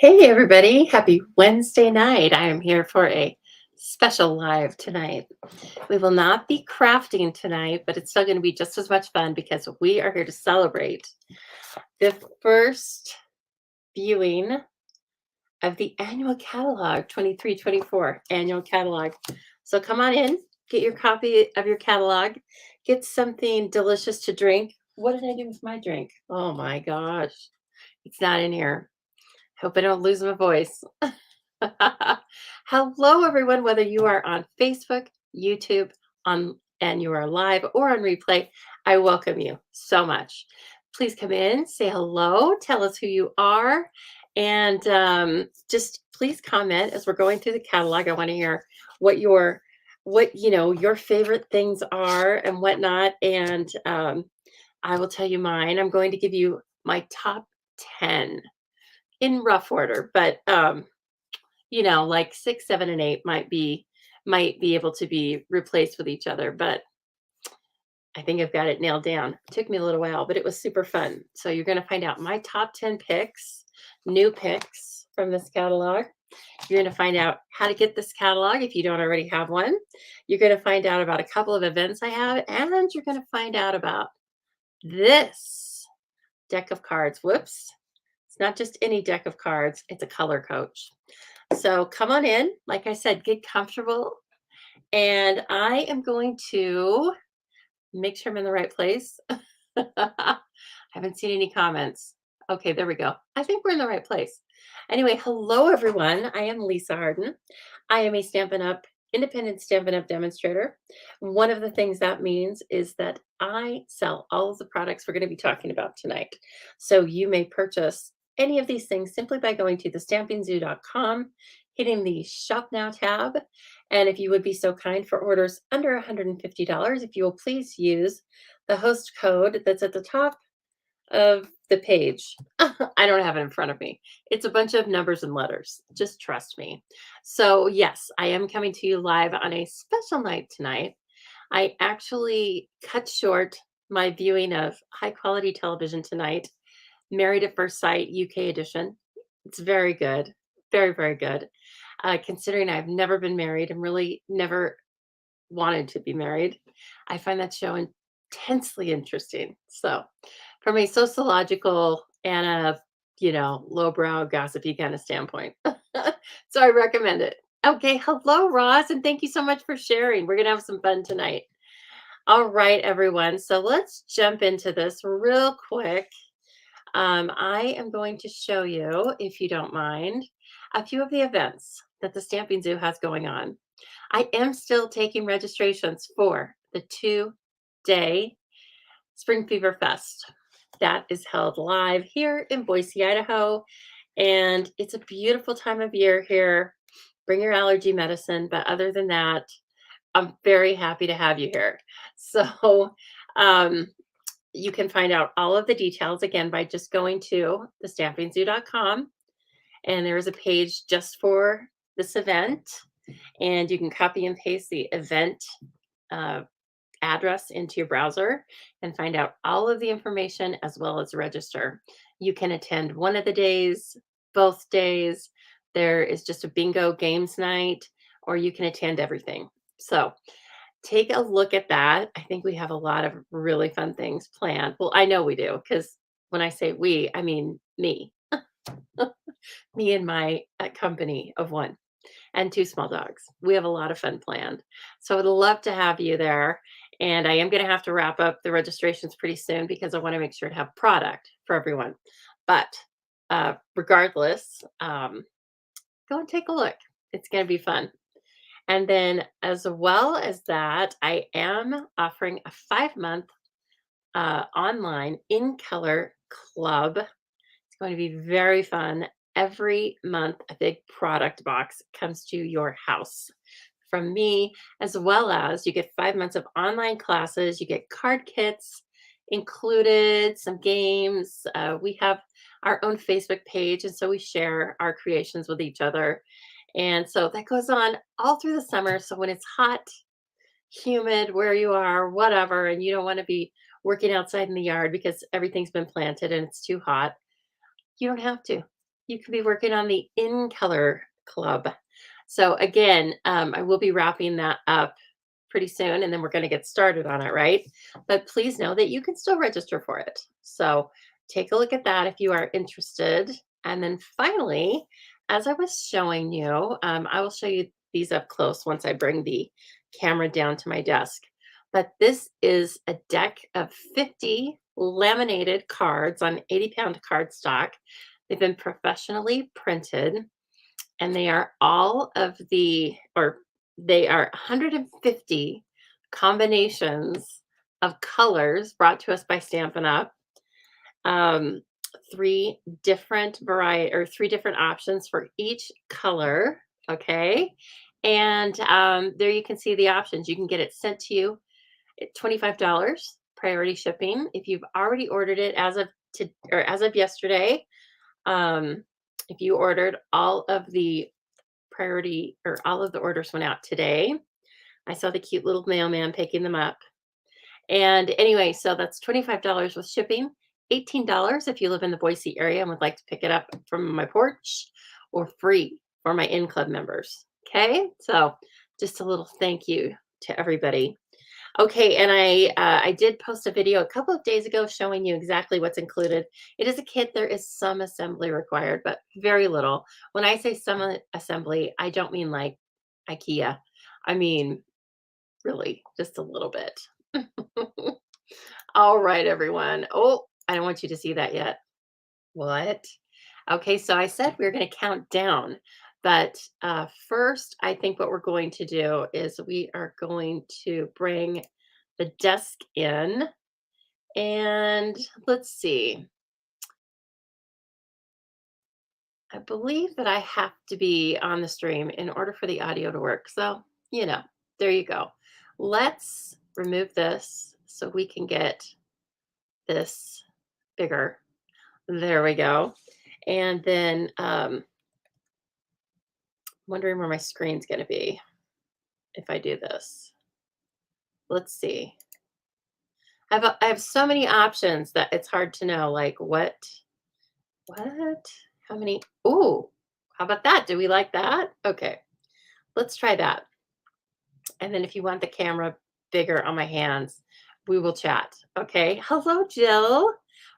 Hey, everybody. Happy Wednesday night. I am here for a special live tonight. We will not be crafting tonight, but it's still going to be just as much fun because we are here to celebrate the first viewing of the annual catalog 23-24 annual catalog. So come on in, get your copy of your catalog, get something delicious to drink. What did I do with my drink? Oh my gosh, it's not in here. Hope I don't lose my voice. Hello, everyone, whether you are on Facebook, YouTube, on and you are live or on replay, I welcome you so much. Please come in, say hello, tell us who you are, and just please comment as we're going through the catalog. I want to hear what your favorite things are and whatnot, and I will tell you mine. I'm going to give you my top 10 in rough order, but like 6, 7, and 8 might be able to be replaced with each other, but I think I've got it nailed down. It took me a little while, but it was super fun. So you're going to find out my top 10 picks, new picks from this catalog. You're going to find out how to get this catalog if you don't already have one. You're going to find out about a couple of events I have, and you're going to find out about this deck of cards. Whoops. It's not just any deck of cards, it's a color coach. So come on in. Like I said, get comfortable. And I am going to make sure I'm in the right place. I haven't seen any comments. Okay, there we go. I think we're in the right place. Anyway, hello everyone. I am Lisa Harden. I am a Stampin' Up! Independent Stampin' Up! Demonstrator. One of the things that means is that I sell all of the products we're going to be talking about tonight. So you may purchase any of these things simply by going to thestampinzoo.com, hitting the Shop Now tab. And if you would be so kind, for orders under $150, if you will please use the host code that's at the top of the page. I don't have it in front of me. It's a bunch of numbers and letters. Just trust me. So, yes, I am coming to you live on a special night tonight. I actually cut short my viewing of high quality television tonight, Married at First Sight UK edition. It's very good. Very, very good. Considering I've never been married and really never wanted to be married, I find that show intensely interesting. So, from a sociological and a lowbrow gossipy kind of standpoint, so I recommend it. Okay, hello, Ross, and thank you so much for sharing. We're gonna have some fun tonight. All right, everyone. So let's jump into this real quick. I am going to show you, if you don't mind, a few of the events that the Stamping Zoo has going on. I am still taking registrations for the 2-day Spring Fever Fest. That is held live here in Boise, Idaho. And it's a beautiful time of year here. Bring your allergy medicine. But other than that, I'm very happy to have you here. So um, you can find out all of the details again by just going to thestampinzoo.com. And there is a page just for this event. And you can copy and paste the event uh, address into your browser and find out all of the information as well as register. You can attend one of the days, both days. There is just a bingo games night, or you can attend everything. So take a look at that. I think we have a lot of really fun things planned. Well, I know we do, because when I say we, I mean me, me and my company of one and 2 small dogs. We have a lot of fun planned. So I'd love to have you there. And I am going to have to wrap up the registrations pretty soon because I want to make sure to have product for everyone. But regardless, go and take a look. It's going to be fun. And then, as well as that, I am offering a 5-month online in color club. It's going to be very fun. Every month, a big product box comes to your house from me, as well as you get 5 months of online classes. You get card kits included, some games. We have our own Facebook page, and so we share our creations with each other. And so that goes on all through the summer. So when it's hot, humid, where you are, whatever, and you don't want to be working outside in the yard because everything's been planted and it's too hot, you don't have to. you could be working on the In Color Club. So again, I will be wrapping that up pretty soon, and then we're going to get started on it, right? But please know that you can still register for it. So take a look at that if you are interested. And then finally, as I was showing you, I will show you these up close once I bring the camera down to my desk. But this is a deck of 50 laminated cards on 80-pound cardstock. They've been professionally printed, and they are all of the, or they are 150 combinations of colors brought to us by Stampin' Up. Um, three different options for each color. Okay. And there you can see the options. You can get it sent to you at $25 priority shipping. If you've already ordered it as of yesterday, um, if you ordered all of the priority or all of the orders went out today. I saw the cute little mailman picking them up. And anyway, so that's $25 with shipping, $18 if you live in the Boise area and would like to pick it up from my porch, or free for my In Club members. Okay, so just a little thank you to everybody. Okay, and I did post a video a couple of days ago showing you exactly what's included. It is a kit. There is some assembly required, but very little. When I say some assembly, I don't mean like IKEA. I mean really just a little bit. All right, everyone. Oh, I don't want you to see that yet. What? Okay, so I said we are going to count down, but first, I think what we're going to do is we are going to bring the desk in, and let's see. I believe that I have to be on the stream in order for the audio to work. So, there you go. Let's remove this so we can get this bigger. There we go. And then wondering where my screen's going to be if I do this. Let's see. I have so many options that it's hard to know, like what, how many. Ooh, how about that? Do we like that? Okay, let's try that. And then if you want the camera bigger on my hands, we will chat. Okay. Hello, Jill,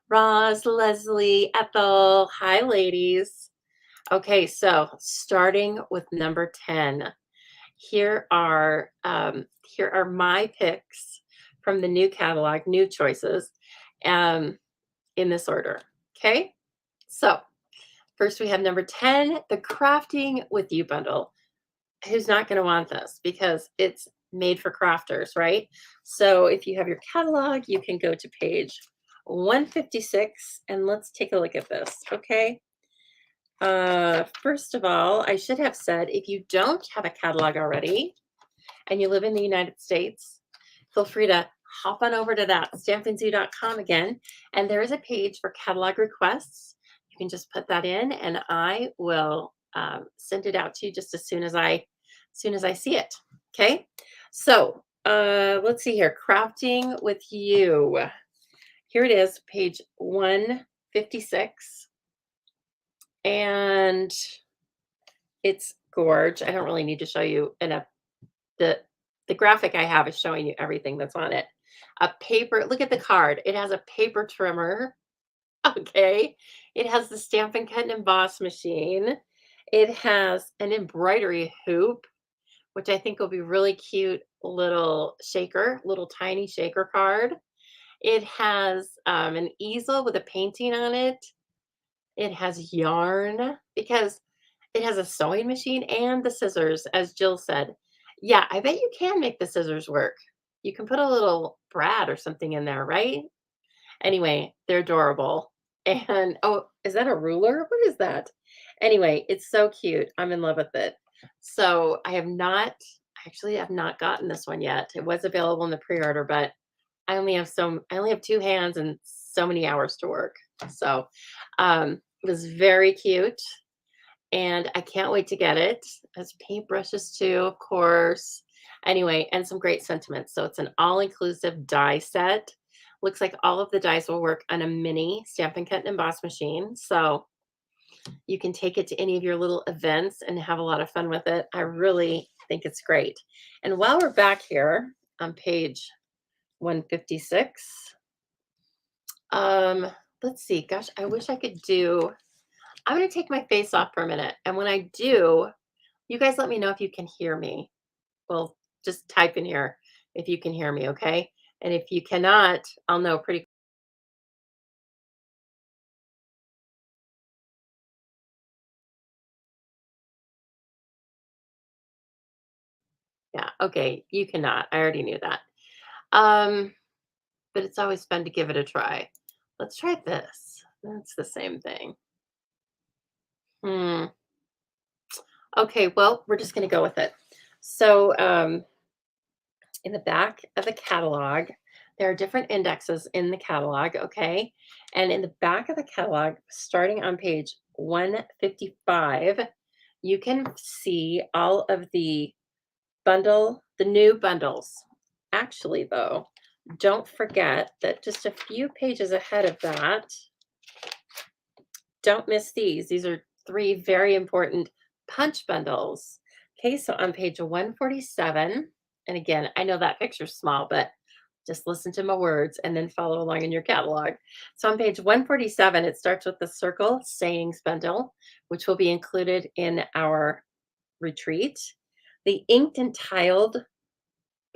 Roz, Leslie, Ethel. Hi, ladies. Okay, so starting with number 10. Here are my picks from the new catalog, new choices, in this order. Okay, so first we have number 10, the Crafting with You bundle. Who's not going to want this because it's made for crafters, right? So if you have your catalog, you can go to page 156 and let's take a look at this. Okay. First of all, I should have said, if you don't have a catalog already and you live in the United States, feel free to hop on over to that stampinzoo.com again. And there is a page for catalog requests. You can just put that in and I will send it out to you just as soon as I see it. Okay. So let's see here. Crafting with You. Here it is, page 156. And it's gorge. I don't really need to show you the graphic I have is showing you everything that's on it. A paper, look at the card. It has a paper trimmer. Okay. It has the Stampin' Cut and Emboss machine. It has an embroidery hoop, which I think will be really cute little shaker, little tiny shaker card. It has an easel with a painting on it. It has yarn because it has a sewing machine and the scissors, as Jill said. Yeah, I bet you can make the scissors work. You can put a little brad or something in there, right? Anyway, they're adorable. And oh, is that a ruler? What is that? Anyway, it's so cute. I'm in love with it. So I have not gotten this one yet. It was available in the pre-order, but I only have two hands and so many hours to work. So it was very cute. And I can't wait to get it. It has paintbrushes too, of course. Anyway, and some great sentiments. So it's an all-inclusive die set. Looks like all of the dies will work on a mini Stampin' Cut and Emboss machine. So You can take it to any of your little events and have a lot of fun with it. I really think it's great. And while we're back here on page 156, um, let's see. Gosh, I wish I could do. I'm going to take my face off for a minute. And when I do, you guys let me know if you can hear me. Well, just type in here if you can hear me, okay? And if you cannot, I'll know pretty. Yeah, okay. You cannot. I already knew that. Um, but it's always fun to give it a try. Let's try this. That's the same thing. Hmm. Okay, well, we're just going to go with it. So, in the back of the catalog, there are different indexes in the catalog, okay? And in the back of the catalog, starting on page 155, you can see all of the new bundles. Actually, though, don't forget that just a few pages ahead of that, don't miss these. These are three very important punch bundles. Okay, so on page 147, and again, I know that picture's small, but just listen to my words and then follow along in your catalog. So on page 147, it starts with the circle sayings bundle, which will be included in our retreat, the inked and tiled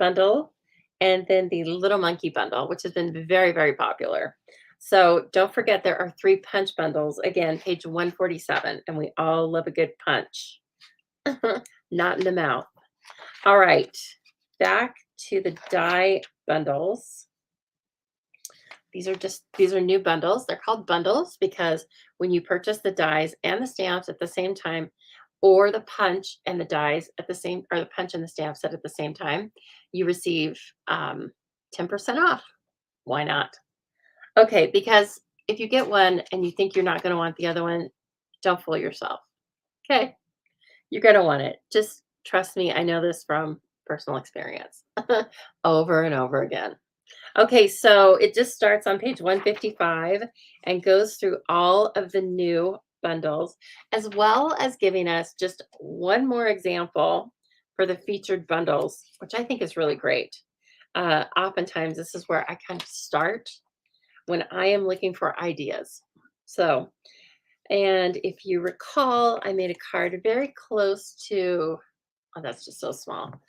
bundle, and then the little monkey bundle, which has been very, very popular. So don't forget there are three punch bundles. Again, page 147, and we all love a good punch. Not in the mouth. All right, back to the die bundles. These are new bundles. They're called bundles because when you purchase the dies and the stamps at the same time, or the punch and the dies at the same, or the punch and the stamp set at the same time, you receive 10% off. Why not? Okay, because if you get one and you think you're not going to want the other one, don't fool yourself. Okay, you're going to want it. Just trust me. I know this from personal experience over and over again. Okay, so it just starts on page 155 and goes through all of the new bundles, as well as giving us just one more example for the featured bundles, which I think is really great. Oftentimes, this is where I kind of start when I am looking for ideas. So, and if you recall, I made a card very close to, oh, that's just so small.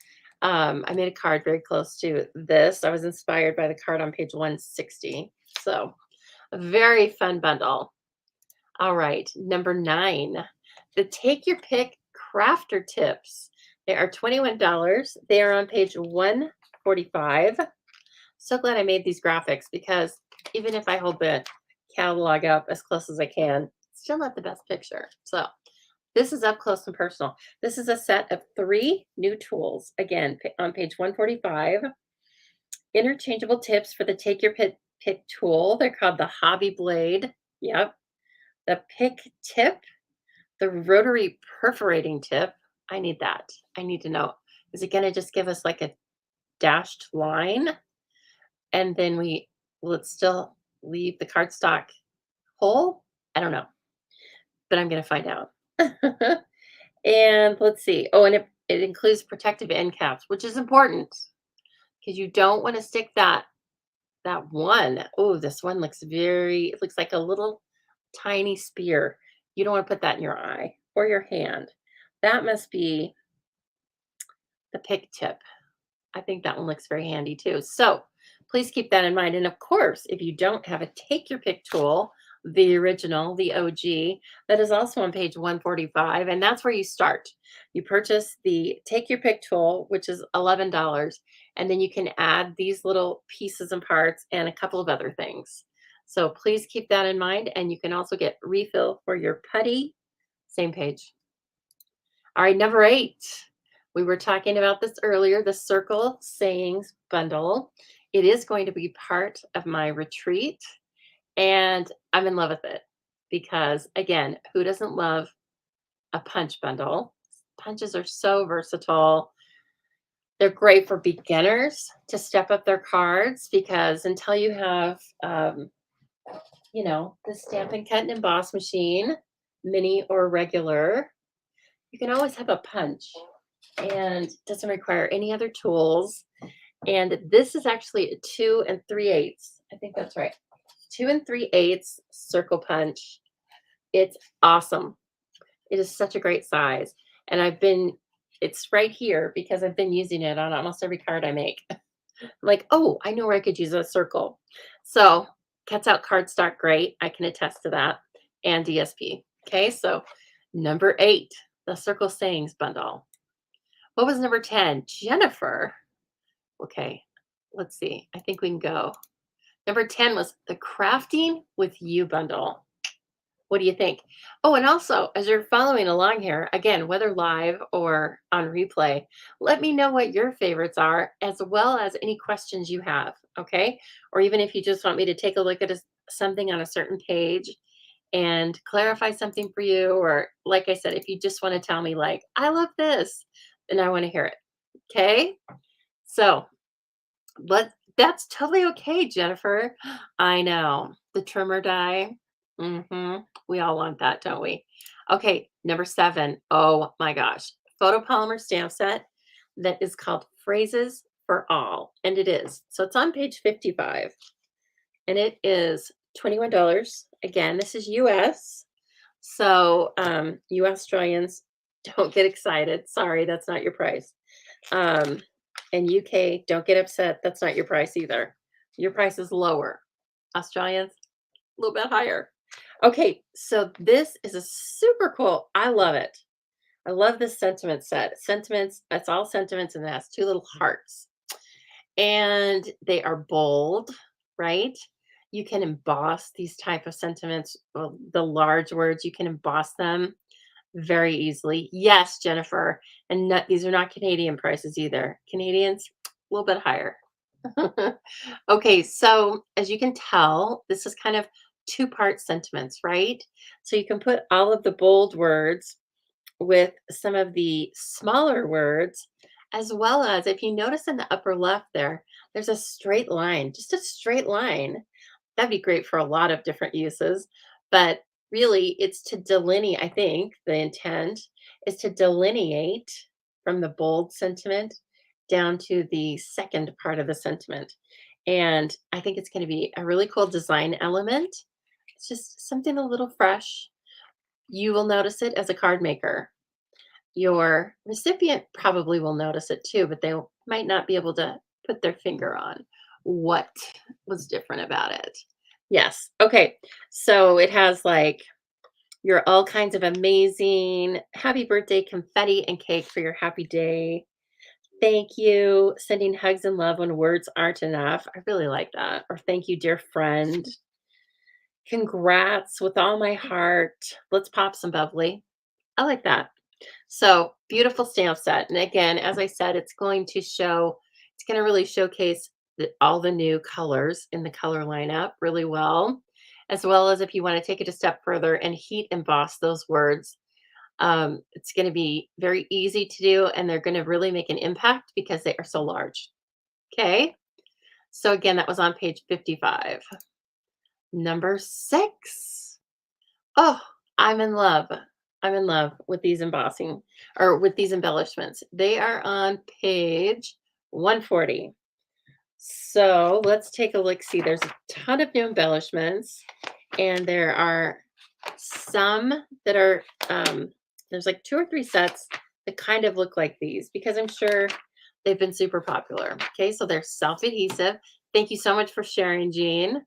I made a card very close to this. I was inspired by the card on page 160. So, a very fun bundle. All right, number 9, the Take Your Pick Crafter Tips. They are $21. They are on page 145. So glad I made these graphics because even if I hold the catalog up as close as I can, still not the best picture. So, this is up close and personal. This is a set of 3 new tools. Again, on page 145, interchangeable tips for the Take Your Pick tool. They're called the Hobby Blade. Yep. The Pick Tip, the Rotary Perforating Tip. I need that. I need to know. Is it going to just give us like a dashed line? And then will it still leave the cardstock whole? I don't know, but I'm going to find out. And let's see. Oh, and it includes protective end caps, which is important because you don't want to stick that one. Oh, this one looks it looks like a little tiny spear. You don't want to put that in your eye or your hand. That must be the pick tip. I think that one looks very handy too. So please keep that in mind. And of course, if you don't have a Take Your Pick tool, the original, the OG, that is also on page 145. And that's where you start. You purchase the Take Your Pick tool, which is $11. And then you can add these little pieces and parts and a couple of other things. So please keep that in mind. And you can also get refill for your putty. Same page. All right, number 8. We were talking about this earlier, the Circle Sayings Bundle. It is going to be part of my retreat, and I'm in love with it because, again, who doesn't love a punch bundle? Punches are so versatile. They're great for beginners to step up their cards because until you have, the Stampin' Cut and Emboss machine, mini or regular. You can always have a punch and it doesn't require any other tools. And this is actually a 2 3/8. I think that's right. 2 3/8 circle punch. It's awesome. It is such a great size. And it's right here because I've been using it on almost every card I make. I'm like, oh, I know where I could use a circle. So cuts out cardstock great. I can attest to that. And DSP. Okay, so number 8, the Circle Sayings bundle. What was number 10? Jennifer. Okay, let's see. I think we can go. Number 10 was the Crafting with You bundle. What do you think? Oh, and also, as you're following along here, again, whether live or on replay, let me know what your favorites are, as well as any questions you have, okay? Or even if you just want me to take a look at something on a certain page and clarify something for you, or like I said, if you just want to tell me, like, I love this, then I want to hear it, okay? So, but that's totally okay, Jennifer. I know. The trimmer die. We all want that, don't we? Okay, number 7. Oh my gosh. Photopolymer stamp set that is called Phrases for All. And it is. So it's on page 55. And it is $21. Again, this is US. So you Australians, don't get excited. Sorry, that's not your price. And UK, don't get upset. That's not your price either. Your price is lower. Australians, a little bit higher. Okay, so this is a super cool. I love it. I love this sentiment set. Sentiments, it's all sentiments, and it has 2 little hearts. And they are bold, right? You can emboss these type of sentiments, well, the large words, you can emboss them very easily. Yes, Jennifer, and these are not Canadian prices either. Canadians, a little bit higher. Okay, so as you can tell, this is kind of two-part sentiments, right? So you can put all of the bold words with some of the smaller words, as well as if you notice in the upper left there, there's a straight line, just a straight line. That'd be great for a lot of different uses, but really it's to delineate, I think the intent is to delineate from the bold sentiment down to the second part of the sentiment. And I think it's going to be a really cool design element. It's just something a little fresh. You will notice it as a card maker. Your recipient probably will notice it too, but they might not be able to put their finger on what was different about it. Yes. Okay. So it has like you're all kinds of amazing happy birthday confetti and cake for your happy day. Thank you. Sending hugs and love when words aren't enough. I really like that. Or thank you, dear friend. Congrats with all my heart. Let's pop some bubbly. I like that. So beautiful stamp set. And again, as I said, it's going to really showcase all the new colors in the color lineup really well as if you want to take it a step further and heat emboss those words. It's going to be very easy to do, and they're going to really make an impact because they are so large. Okay. So again, that was on page 55. Number 6. Oh, I'm in love. I'm in love with these embossing or with these embellishments. They are on page 140. So let's take a look. See, there's a ton of new embellishments, and there are some that are, there's like 2 or 3 sets that kind of look like these because I'm sure they've been super popular. Okay, so they're self-adhesive. Thank you so much for sharing, Jean.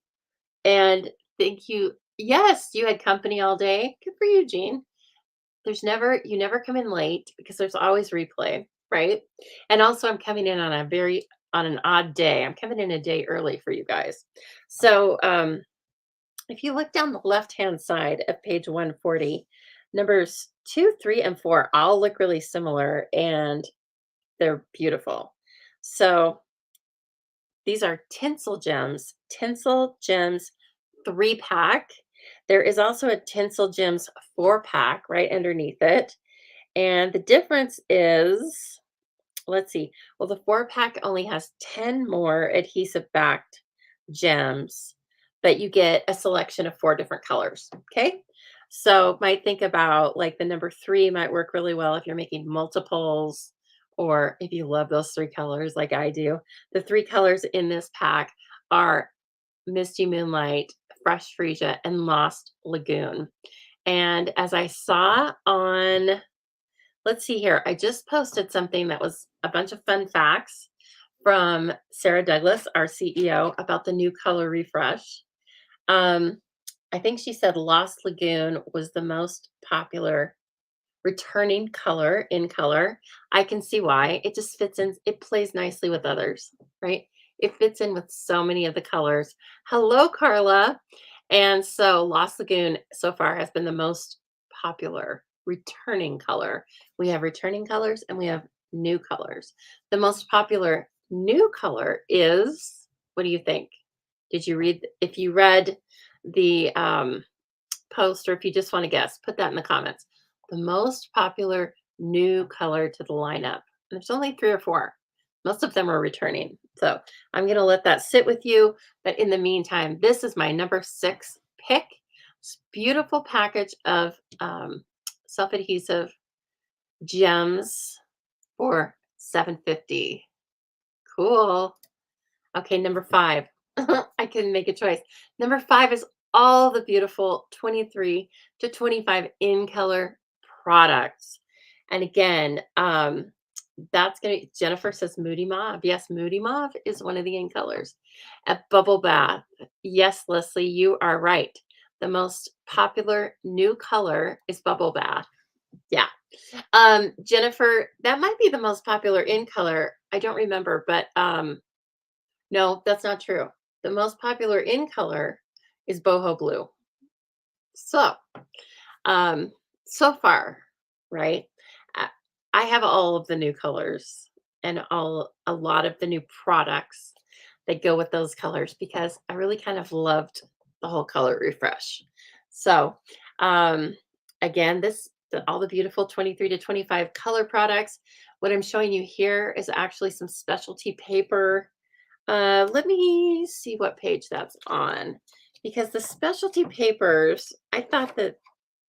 And thank you. Yes, you had company all day. Good for you, Jean. You never come in late because there's always replay, right? And also I'm coming in on an odd day. I'm coming in a day early for you guys. So if you look down the left-hand side of page 140, numbers 2, 3, and 4 all look really similar and they're beautiful. So these are Tinsel Gems 3-pack. There is also a Tinsel Gems 4-pack right underneath it. And the difference is, let's see, well, the 4-pack only has 10 more adhesive backed gems, but you get a selection of 4 different colors. Okay. So might think about like the number 3 might work really well if you're making multiples or if you love those 3 colors like I do. The 3 colors in this pack are Misty Moonlight, Fresh Freesia, and Lost Lagoon. And as I saw on, let's see here, I just posted something that was a bunch of fun facts from Sarah Douglas, our CEO, about the new color refresh. Um, I think she said Lost Lagoon was the most popular returning color in color. I can see why. It just fits in, it plays nicely with others, right? It fits in with so many of the colors. Hello, Carla. And so Lost Lagoon so far has been the most popular returning color. We have returning colors and we have new colors. The most popular new color is, what do you think? Did you read, if you read the post, or if you just want to guess, put that in the comments. The most popular new color to the lineup. And there's only 3 or 4. Most of them are returning. So I'm going to let that sit with you. But in the meantime, this is my number 6 pick. It's a beautiful package of self-adhesive gems for $7.50. Cool. Okay, number 5. I can make a choice. Number 5 is all the beautiful 23 to 25 in color products. And again, that's going to, Jennifer says Moody Mauve. Yes, Moody Mauve is one of the in colors. At Bubble Bath. Yes, Leslie, you are right. The most popular new color is Bubble Bath. Yeah. Jennifer, that might be the most popular in color. I don't remember, but no, that's not true. The most popular in color is boho blue. So, um, so far, right? I I have all of the new colors and a lot of the new products that go with those colors because I really kind of loved the whole color refresh. So, um, again, all the beautiful 23 to 25 color products. What I'm showing you here is actually some specialty paper. Let me see what page that's on because the specialty papers, I thought that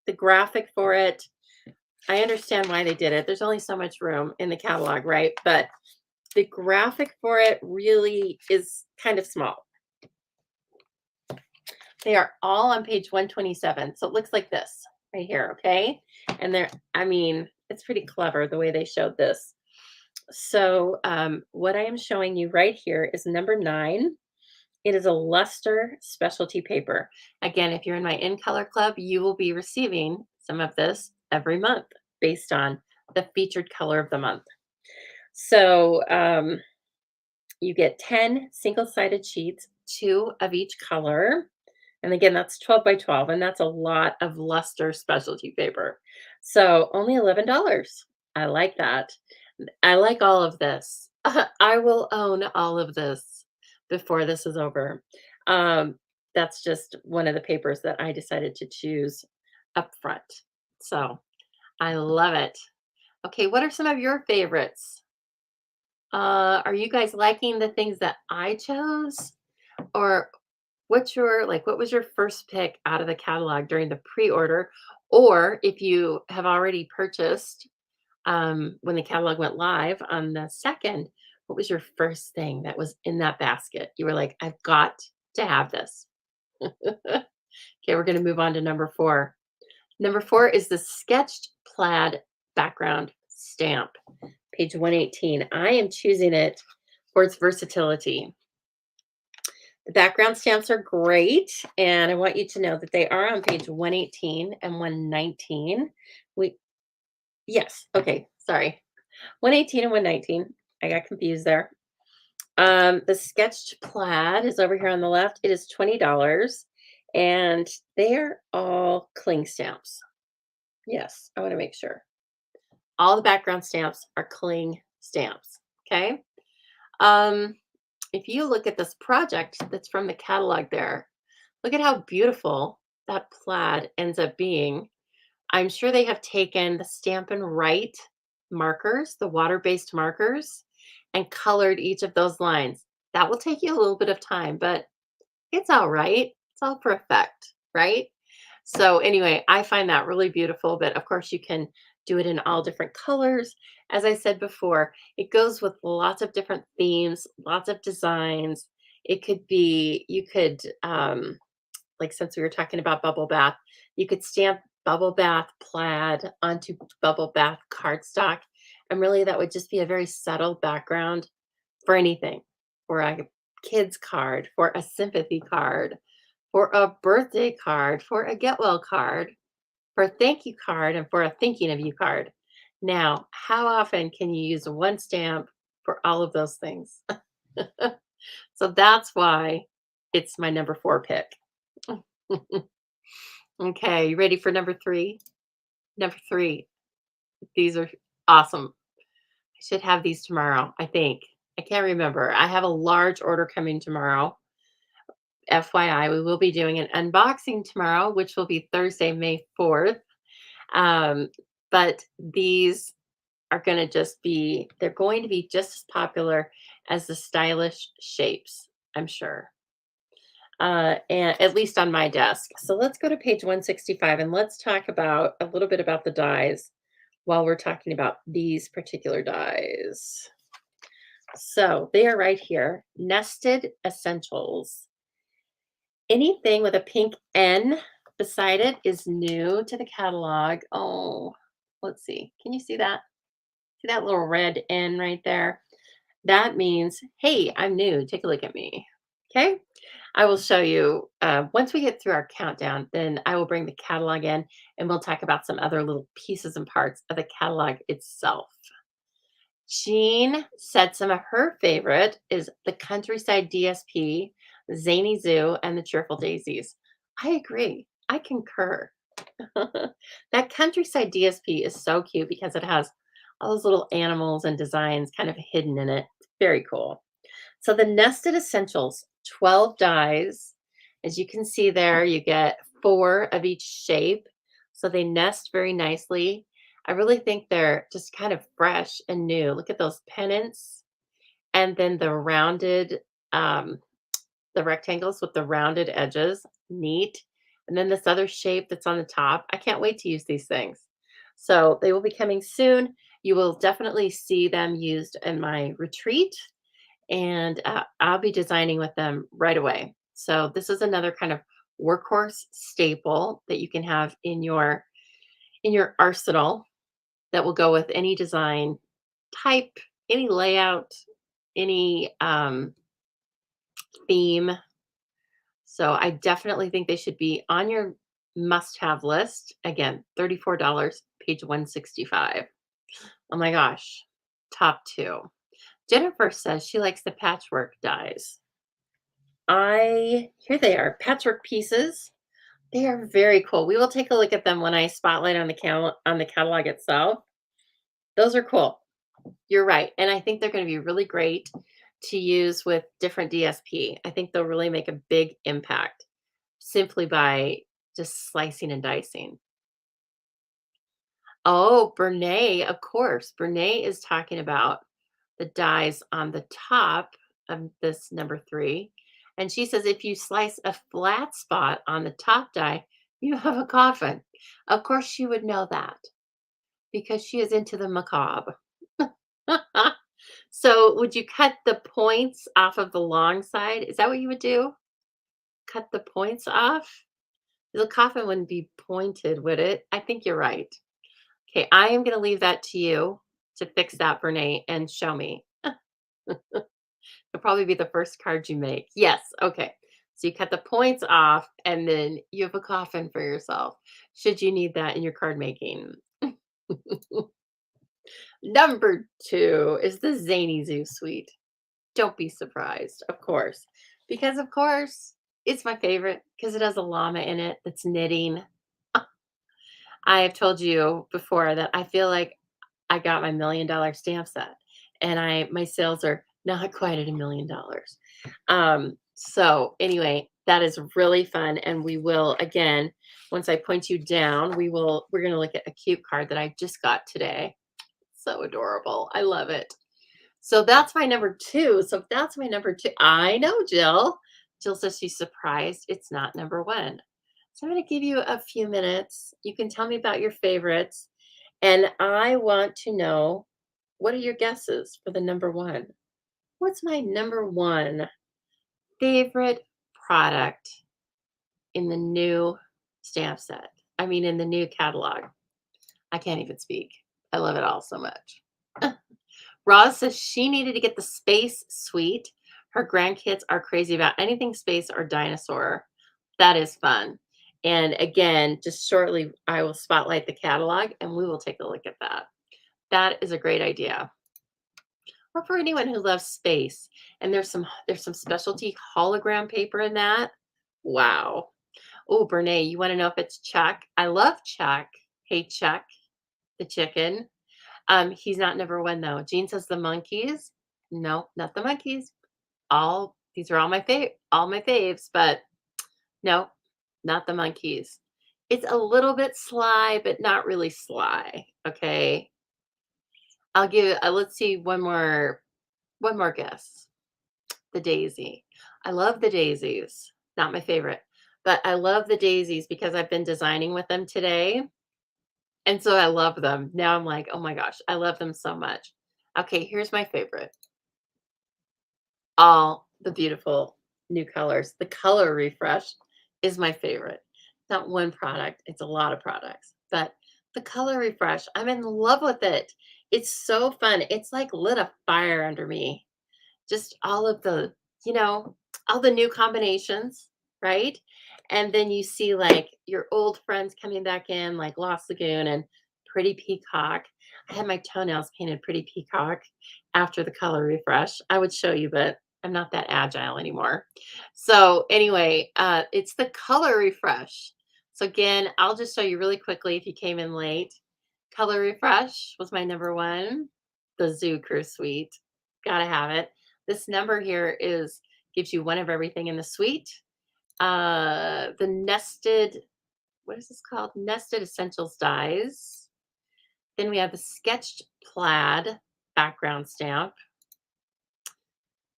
the graphic for it, I understand why they did it. There's only so much room in the catalog, right? But the graphic for it really is kind of small. They are all on page 127. So it looks like this right here, okay? And they're, I mean, it's pretty clever the way they showed this. So what I am showing you right here is number 9. It is a luster specialty paper. Again, if you're in my In Color Club, you will be receiving some of this every month based on the featured color of the month. So you get 10 single-sided sheets, 2 of each color. And again, that's 12 by 12, and that's a lot of luster specialty paper. So only $11. I like that. I like all of this. I will own all of this before this is over. Um, that's just one of the papers that I decided to choose up front. So I love it. Okay, what are some of your favorites? Are you guys liking the things that I chose? Or what was your first pick out of the catalog during the pre-order? Or if you have already purchased when the catalog went live on the 2nd, what was your first thing that was in that basket? You were like, I've got to have this. Okay, we're going to move on to number 4. Number 4 is the sketched plaid background stamp, page 118. I am choosing it for its versatility. The background stamps are great, and I want you to know that they are on page 118 and 119. Yes, okay, sorry. 118 and 119. I got confused there. The sketched plaid is over here on the left. It is $20, and they're all cling stamps. Yes, I want to make sure. All the background stamps are cling stamps, okay? If you look at this project that's from the catalog there, look at how beautiful that plaid ends up being. I'm sure they have taken the Stampin' Right markers, the water-based markers, and colored each of those lines. That will take you a little bit of time, but it's all right. It's all for effect, right? So anyway, I find that really beautiful, but of course you can do it in all different colors. As I said before, it goes with lots of different themes, lots of designs. It could be, you could, like since we were talking about bubble bath, you could stamp bubble bath plaid onto bubble bath cardstock. And really that would just be a very subtle background for anything, for a kid's card, for a sympathy card, for a birthday card, for a get well card, for a thank you card, and for a thinking of you card. Now, how often can you use one stamp for all of those things? So that's why it's my number 4 pick. Okay, you ready for number 3? Number 3. These are awesome. I should have these tomorrow, I think. I can't remember. I have a large order coming tomorrow. FYI, we will be doing an unboxing tomorrow, which will be Thursday, May 4th. Um, but these are going to just be, they're going to be just as popular as the stylish shapes, I'm sure. And at least on my desk. So let's go to page 165 and let's talk about a little bit about the dies while we're talking about these particular dies. So they are right here, Nested Essentials. Anything with a pink N beside it is new to the catalog. Oh, let's see. Can you see that? See that little red N right there? That means, hey, I'm new. Take a look at me. Okay. I will show you once we get through our countdown, then I will bring the catalog in and we'll talk about some other little pieces and parts of the catalog itself. Jean said some of her favorite is the Countryside DSP, Zany Zoo, and the Cheerful Daisies. I agree. I concur. That Countryside DSP is so cute because it has all those little animals and designs kind of hidden in it. Very cool. So the Nested Essentials, 12 dies. As you can see there, you get 4 of each shape. So they nest very nicely. I really think they're just kind of fresh and new. Look at those pennants and then um, the rectangles with the rounded edges. Neat. And then this other shape that's on the top. I can't wait to use these things. So they will be coming soon. You will definitely see them used in my retreat and I'll be designing with them right away. So this is another kind of workhorse staple that you can have in your arsenal that will go with any design type, any layout, any theme. So I definitely think they should be on your must-have list. Again, $34, page 165. Oh my gosh, top 2. Jennifer says she likes the patchwork dies. Here they are, patchwork pieces. They are very cool. We will take a look at them when I spotlight on the catalog itself. Those are cool. You're right, and I think they're gonna be really great to use with different DSP. I think they'll really make a big impact simply by just slicing and dicing. Oh, Brene, of course. Brene is talking about the dies on the top of this number 3. And she says if you slice a flat spot on the top die, you have a coffin. Of course, she would know that because she is into the macabre. So, would you cut the points off of the long side? Is that what you would do? Cut the points off? The coffin wouldn't be pointed, would it? I think you're right. Okay, I am going to leave that to you to fix that, Brene, and show me. It'll probably be the first card you make. Yes, okay. So you cut the points off and then you have a coffin for yourself, should you need that in your card making. Number 2 is the Zany Zoo Suite. Don't be surprised, of course, because of course it's my favorite because it has a llama in it that's knitting. I have told you before that I feel like I got my $1,000,000 stamp set and my sales are not quite at $1,000,000. So anyway, that is really fun. And we will, again, once I point you down, we're going to look at a cute card that I just got today. So adorable. I love it. So that's my number 2. So if that's my number 2, I know Jill. Jill says she's surprised it's not number 1. So I'm going to give you a few minutes. You can tell me about your favorites. And I want to know, what are your guesses for the number one? What's my number one favorite product in the new stamp set? I mean, in the new catalog. I can't even speak. I love it all so much. Roz says she needed to get the space suite. Her grandkids are crazy about anything space or dinosaur. That is fun. And again, just shortly, I will spotlight the catalog and we will take a look at that. That is a great idea. Or for anyone who loves space. And there's some specialty hologram paper in that. Wow. Oh, Bernae, you want to know if it's Chuck? I love Chuck. Hey, Chuck, the chicken. He's not number one though. Jean says the monkeys. No, not the monkeys. All these are all my faves, but no, not the monkeys. It's a little bit sly, but not really sly. Okay. I'll give let's see one more guess. The daisy. I love the daisies. Not my favorite, but I love the daisies because I've been designing with them today. And so I love them. Now I'm like, oh my gosh, I love them so much. Okay, here's my favorite. All the beautiful new colors. The color refresh is my favorite. Not one product, it's a lot of products, but the color refresh, I'm in love with it. It's so fun. It's like lit a fire under me. Just all of the, you know, all the new combinations, right? And then you see like your old friends coming back in, like Lost Lagoon and Pretty Peacock. I had my toenails painted Pretty Peacock after the color refresh. I would show you, but I'm not that agile anymore. So anyway, it's the color refresh. So again, I'll just show you really quickly if you came in late. Color refresh was my number one. The Zoo Crew Suite. Gotta have it. This number here is gives you one of everything in the suite. The nested, what is this called? Nested Essentials dies. Then we have the sketched plaid background stamp.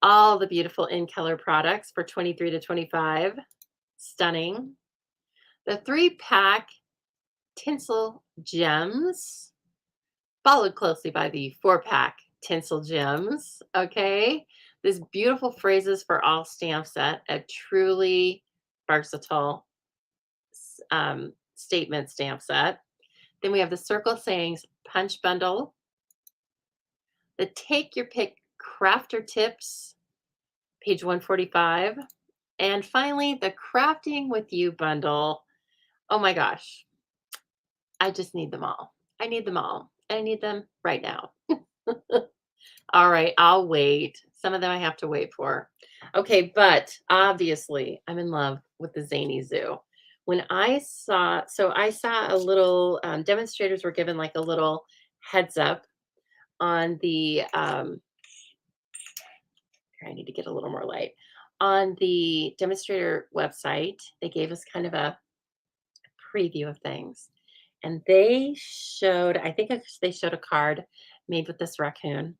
All the beautiful in color products for 23 to 25. Stunning. The 3-pack tinsel gems, followed closely by the 4-pack tinsel gems. Okay. This beautiful phrases for all stamp set, a truly versatile statement stamp set. Then we have the circle sayings punch bundle, the take your pick crafter tips, page 145. And finally, the crafting with you bundle. Oh my gosh. I just need them all. I need them all. I need them right now. All right, I'll wait. Some of them I have to wait for. Okay, but obviously I'm in love with the Zany Zoo. I saw a little, demonstrators were given like a little heads up on the, here, I need to get a little more light. On the demonstrator website, they gave us kind of a preview of things. And they showed, they showed a card made with this raccoon.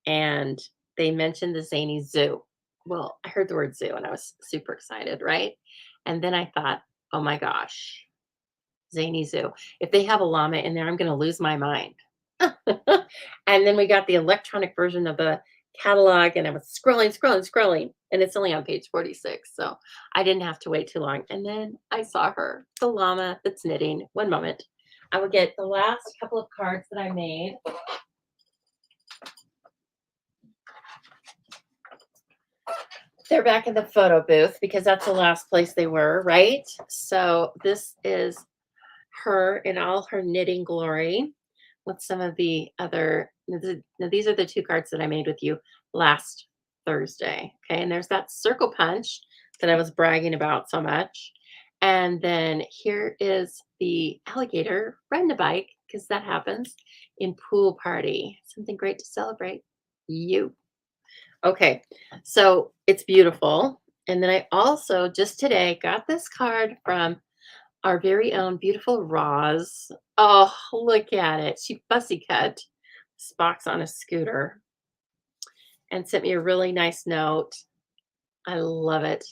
And they mentioned the Zany Zoo. Well, I heard the word zoo and I was super excited, right? And then I thought, oh my gosh, Zany Zoo. If they have a llama in there, I'm going to lose my mind. And then we got the electronic version of the catalog, and I was scrolling, and it's only on page 46. So I didn't have to wait too long. And then I saw her, the llama that's knitting. One moment. I will get the last couple of cards that I made. They're back in the photo booth because that's the last place they were, right? So this is her in all her knitting glory with some of the other, now these are the 2 cards that I made with you last Thursday. Okay, and there's that circle punch that I was bragging about so much. And then here is the alligator riding a bike, because that happens in Pool Party. Something great to celebrate. You. Okay, so it's beautiful. And then I also just today got this card from our very own beautiful Roz. Oh, look at it. She fussy cut this box on a scooter and sent me a really nice note. I love it.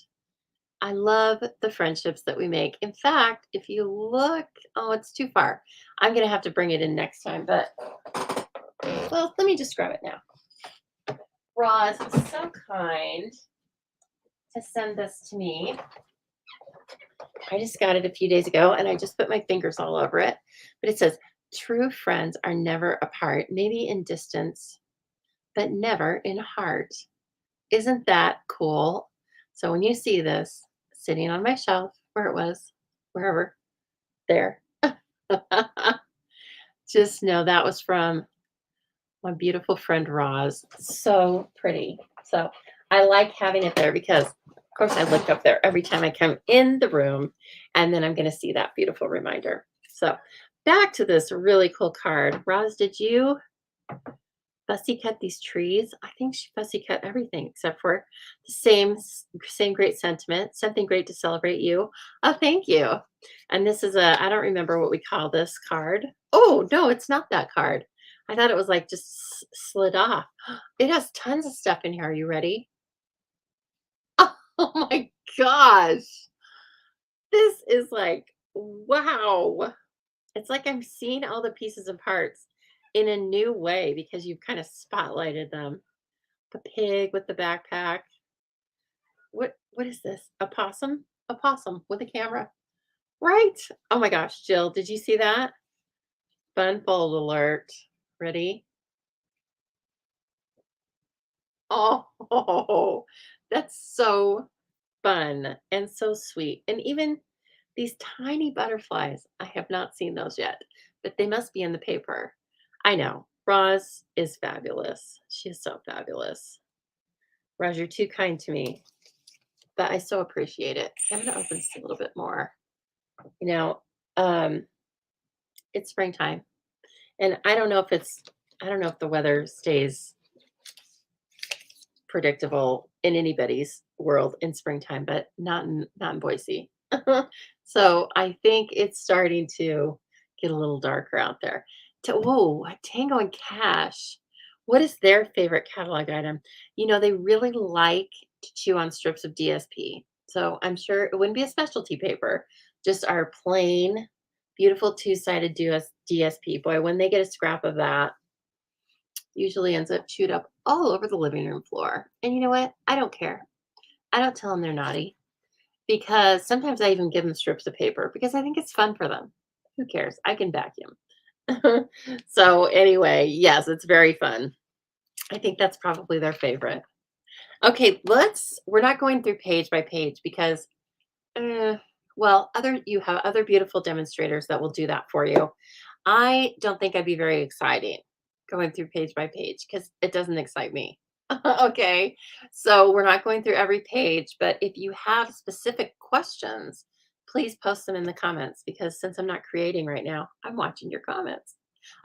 I love the friendships that we make. In fact, if you look, oh, it's too far. I'm going to have to bring it in next time, but well, let me just grab it now. Roz was so kind to send this to me. I just got it a few days ago and I just put my fingers all over it. But it says, true friends are never apart, maybe in distance, but never in heart. Isn't that cool? So when you see this sitting on my shelf, where it was, wherever, there, just know that was from my beautiful friend Roz. So pretty. So I like having it there because, of course, I look up there every time I come in the room, and then I'm going to see that beautiful reminder. So back to this really cool card. Roz, did you fussy cut these trees? I think she fussy cut everything except for the same great sentiment. Something great to celebrate you. Oh, thank you. And this is a, I don't remember what we call this card. Oh, no, it's not that card. I thought it was like just slid off. It has tons of stuff in here. Are you ready? Oh my gosh. This is like, wow. It's like I'm seeing all the pieces and parts in a new way because you've kind of spotlighted them. The pig with the backpack. What is this? A possum? A possum with a camera. Right? Oh my gosh, Jill, did you see that? Fun fold alert. Ready? Oh, that's so fun and so sweet. And even these tiny butterflies, I have not seen those yet, but they must be in the paper. I know. Roz is fabulous. She is so fabulous. Roz, you're too kind to me, but I so appreciate it. I'm going to open this a little bit more. You know, um, it's springtime, and I don't know if the weather stays predictable in anybody's world in springtime, but not in Boise. So I think it's starting to get a little darker out there. Whoa, Tango and Cash. What is their favorite catalog item? You know, they really like to chew on strips of DSP. So I'm sure it wouldn't be a specialty paper, just our plain, beautiful two-sided DSP. Boy, when they get a scrap of that, usually ends up chewed up all over the living room floor. And you know what? I don't care. I don't tell them they're naughty because sometimes I even give them strips of paper because I think it's fun for them. Who cares? I can vacuum. So anyway, yes, it's very fun. I think that's probably their favorite. Okay, we're not going through page by page because, well, you have other beautiful demonstrators that will do that for you. I don't think I'd be very exciting going through page by page because it doesn't excite me. Okay, so we're not going through every page, but if you have specific questions, please post them in the comments because since I'm not creating right now, I'm watching your comments.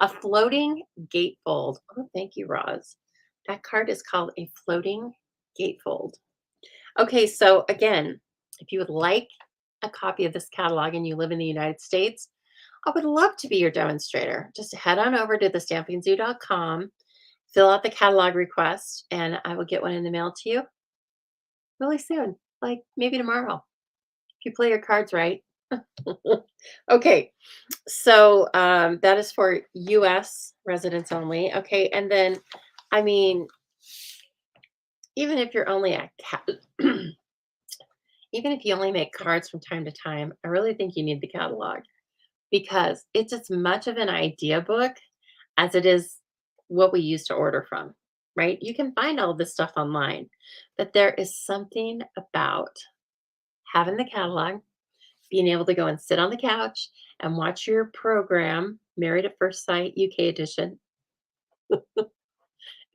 A floating gatefold. Oh, thank you, Roz. That card is called a floating gatefold. Okay, so again, if you would like a copy of this catalog and you live in the United States, I would love to be your demonstrator. Just head on over to thestampingsoo.com, fill out the catalog request, and I will get one in the mail to you really soon, like maybe tomorrow, if you play your cards right. Okay, so that is for US residents only. Okay, and then, I mean, even if you're only a cat, even if you only make cards from time to time, I really think you need the catalog because it's as much of an idea book as it is what we use to order from, right? You can find all of this stuff online, but there is something about having the catalog, being able to go and sit on the couch and watch your program, Married at First Sight UK edition. Is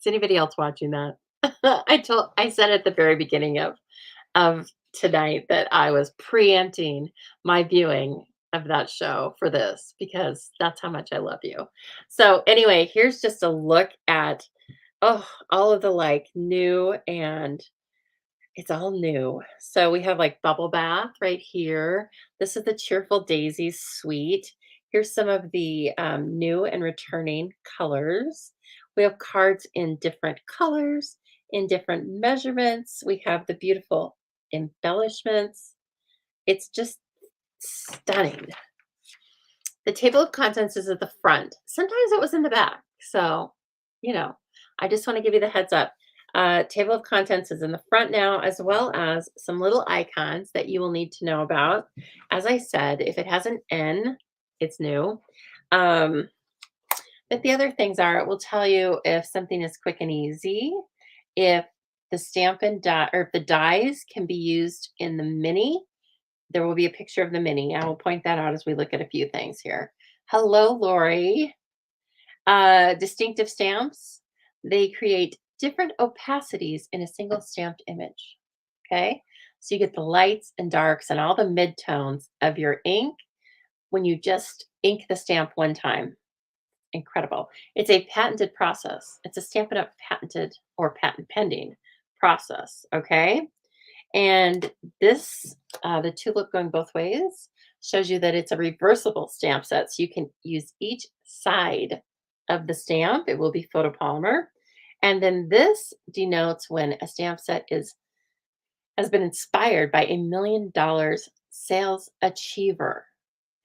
anybody else watching that? I said at the very beginning of tonight that I was preempting my viewing of that show for this because that's how much I love you. So anyway, here's just a look at all of the like new, and it's all new. So we have like bubble bath right here. This is the Cheerful Daisies suite. Here's some of the new and returning colors. We have cards in different colors, in different measurements. We have the beautiful embellishments. It's just stunning. The table of contents is at the front. Sometimes it was in the back. So, you know, I just want to give you the heads up. Table of contents is in the front now, as well as some little icons that you will need to know about. As I said, if it has an N, it's new. Um, but the other things are, it will tell you if something is quick and easy, if the Stampin' die or if the dies can be used in the mini. There will be a picture of the mini. I will point that out as we look at a few things here. Hello, Lori. Distinctive stamps. They create different opacities in a single stamped image. Okay. So you get the lights and darks and all the midtones of your ink when you just ink the stamp one time. Incredible. It's a patented process. It's a Stampin' Up! Patented or patent pending process. Okay. And this, the tulip going both ways, shows you that it's a reversible stamp set. So you can use each side of the stamp. It will be photopolymer. And then this denotes when a stamp set has been inspired by $1 million sales achiever.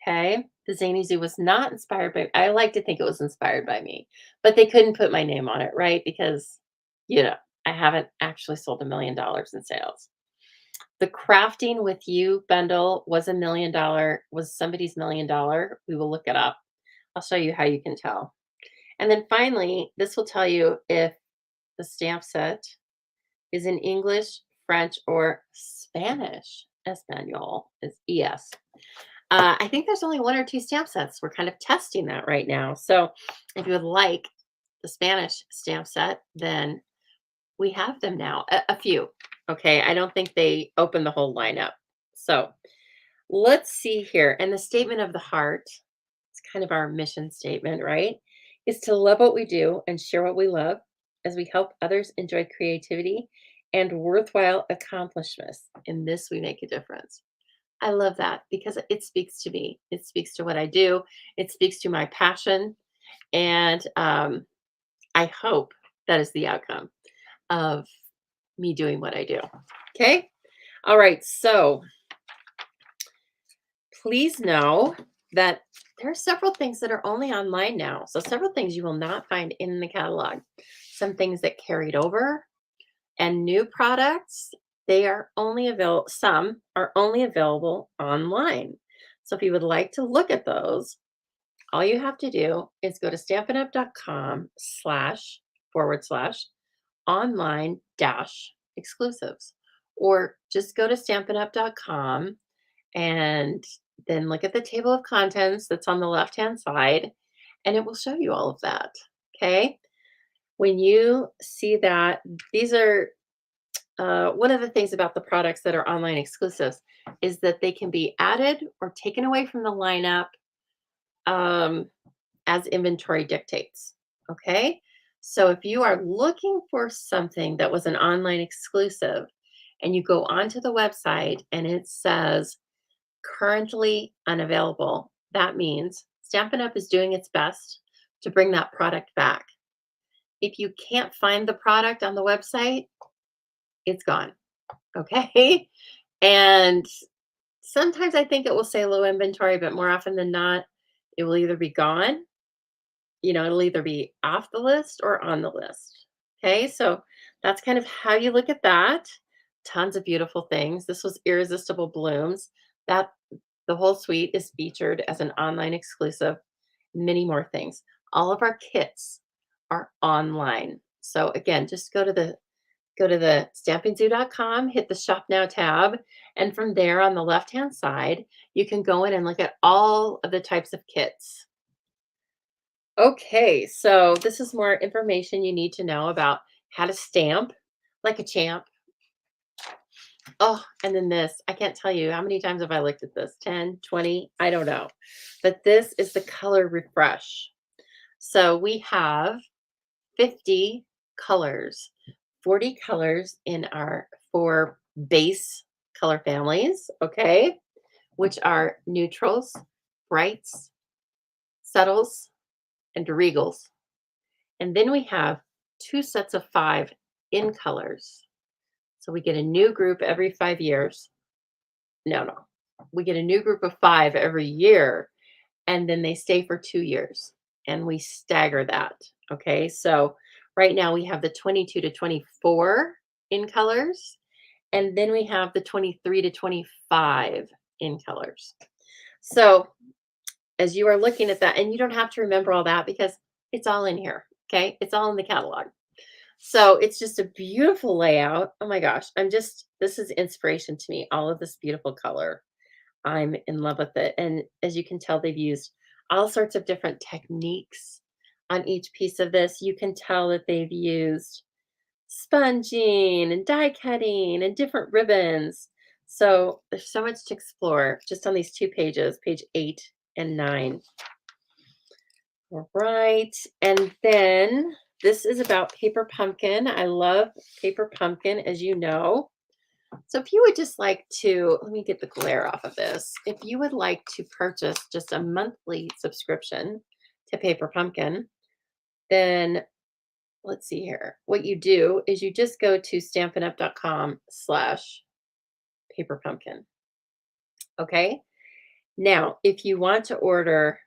Okay. The Zany Zoo was not inspired by, I like to think it was inspired by me, but they couldn't put my name on it, right? Because, I haven't actually sold $1 million in sales. The Crafting with You bundle was was somebody's $1 million. We will look it up. I'll show you how you can tell. And then finally, this will tell you if the stamp set is in English, French, or Spanish. Espanol is ES. I think there's only 1 or 2 stamp sets. We're kind of testing that right now. So if you would like the Spanish stamp set, then we have them now, a few. Okay, I don't think they open the whole lineup. So let's see here. And the statement of the heart, it's kind of our mission statement, right? Is to love what we do and share what we love as we help others enjoy creativity and worthwhile accomplishments. In this, we make a difference. I love that because it speaks to me. It speaks to what I do. It speaks to my passion. And I hope that is the outcome of me doing what I do. Okay. All right. So please know that there are several things that are only online now. So several things you will not find in the catalog. Some things that carried over and new products, they are only available. Some are only available online. So if you would like to look at those, all you have to do is go to stampinup.com//online dash exclusives, or just go to stampinup.com and then look at the table of contents that's on the left hand side, and it will show you all of that. Okay. When you see that, these are one of the things about the products that are online exclusives is that they can be added or taken away from the lineup um, as inventory dictates. Okay. So if you are looking for something that was an online exclusive and you go onto the website and it says currently unavailable, that means Stampin' Up! Is doing its best to bring that product back. If you can't find the product on the website, it's gone. Okay. And sometimes I think it will say low inventory, but more often than not, it will either be gone, it'll either be off the list or on the list. Okay. So that's kind of how you look at that. Tons of beautiful things. This was Irresistible Blooms. That the whole suite is featured as an online exclusive. Many more things. All of our kits are online. So again, just go to the stampinzoo.com, hit the shop now tab, and from there on the left hand side, you can go in and look at all of the types of kits. Okay, so this is more information you need to know about how to stamp like a champ. Oh, and then this, I can't tell you how many times have I looked at this, 10, 20, I don't know. But this is the color refresh. So we have 50 colors, 40 colors in our 4 base color families, okay, which are neutrals, brights, subtles, and regals. And then we have 2 sets of 5 in colors. So we get a new group every 5 years. No, no. We get a new group of 5 every year, and then they stay for 2 years, and we stagger that, okay? So right now we have the 22 to 24 in colors, and then we have the 23 to 25 in colors. So as you are looking at that, and you don't have to remember all that because it's all in here, okay? It's all in the catalog. So it's just a beautiful layout. Oh my gosh, this is inspiration to me, all of this beautiful color. I'm in love with it. And as you can tell, they've used all sorts of different techniques on each piece of this. You can tell that they've used sponging and die cutting and different ribbons. So there's so much to explore just on these 2 pages, page 8 and 9. All right. And then this is about Paper Pumpkin. I love Paper Pumpkin, as you know. So if you would just like to, let me get the glare off of this. If you would like to purchase just a monthly subscription to Paper Pumpkin, then let's see here. What you do is you just go to stampinup.com/Paper Pumpkin. Okay. Now, if you want to order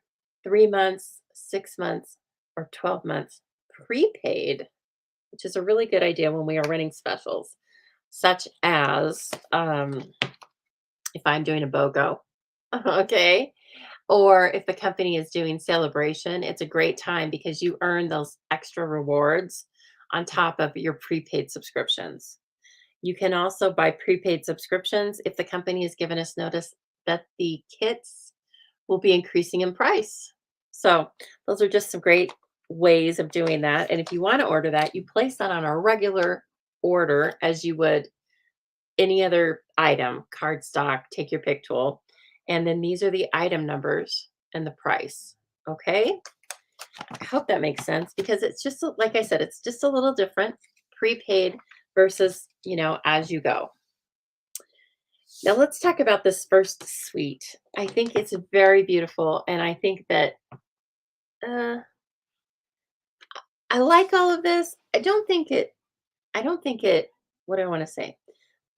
3 months, 6 months, or 12 months prepaid, which is a really good idea when we are running specials, such as if I'm doing a BOGO, okay, or if the company is doing celebration, it's a great time because you earn those extra rewards on top of your prepaid subscriptions. You can also buy prepaid subscriptions if the company has given us notice that the kits will be increasing in price. So those are just some great ways of doing that. And if you want to order that, you place that on a regular order as you would any other item, cardstock, take your pick tool. And then these are the item numbers and the price. Okay. I hope that makes sense because it's just, like I said, it's just a little different prepaid versus, as you go. Now let's talk about this first suite. I think it's very beautiful. And I think that I like all of this. I don't think it, what do I want to say?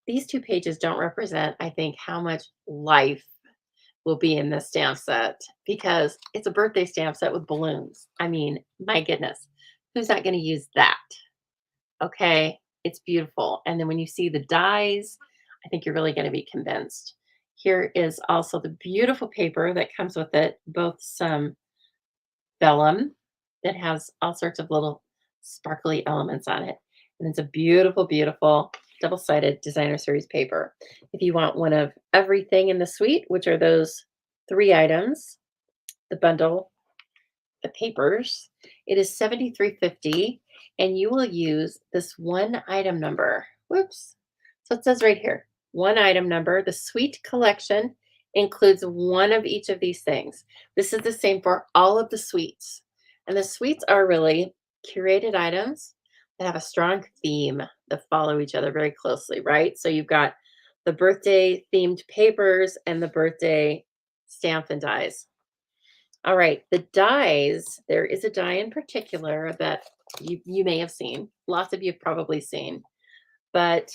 These 2 pages don't represent, I think, how much life will be in this stamp set because it's a birthday stamp set with balloons. I mean, my goodness, who's not going to use that? Okay, it's beautiful. And then when you see the dies, I think you're really going to be convinced. Here is also the beautiful paper that comes with it, both some vellum that has all sorts of little sparkly elements on it. And it's a beautiful, beautiful double-sided designer series paper. If you want one of everything in the suite, which are those 3 items, the bundle, the papers, it is $73.50, and you will use this one item number. Whoops. So it says right here, one item number. The suite collection includes one of each of these things. This is the same for all of the suites. And the suites are really curated items that have a strong theme that follow each other very closely, right? So you've got the birthday themed papers and the birthday stamp and dies. All right, the dies, there is a die in particular that you may have seen. Lots of you have probably seen. But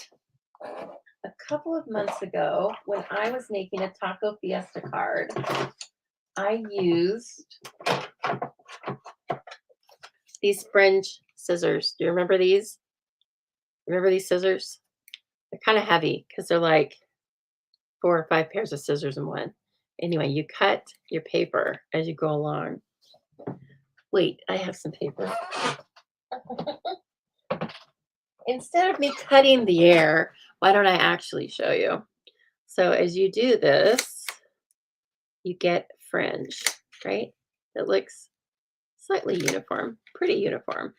a couple of months ago, when I was making a Taco Fiesta card, I used these fringe scissors. Do you remember these? Remember these scissors? They're kind of heavy because they're like 4 or 5 pairs of scissors in one. Anyway, you cut your paper as you go along. Wait, I have some paper. Instead of me cutting the air, why don't I actually show you? So as you do this, you get fringe, right? It looks slightly uniform, pretty uniform.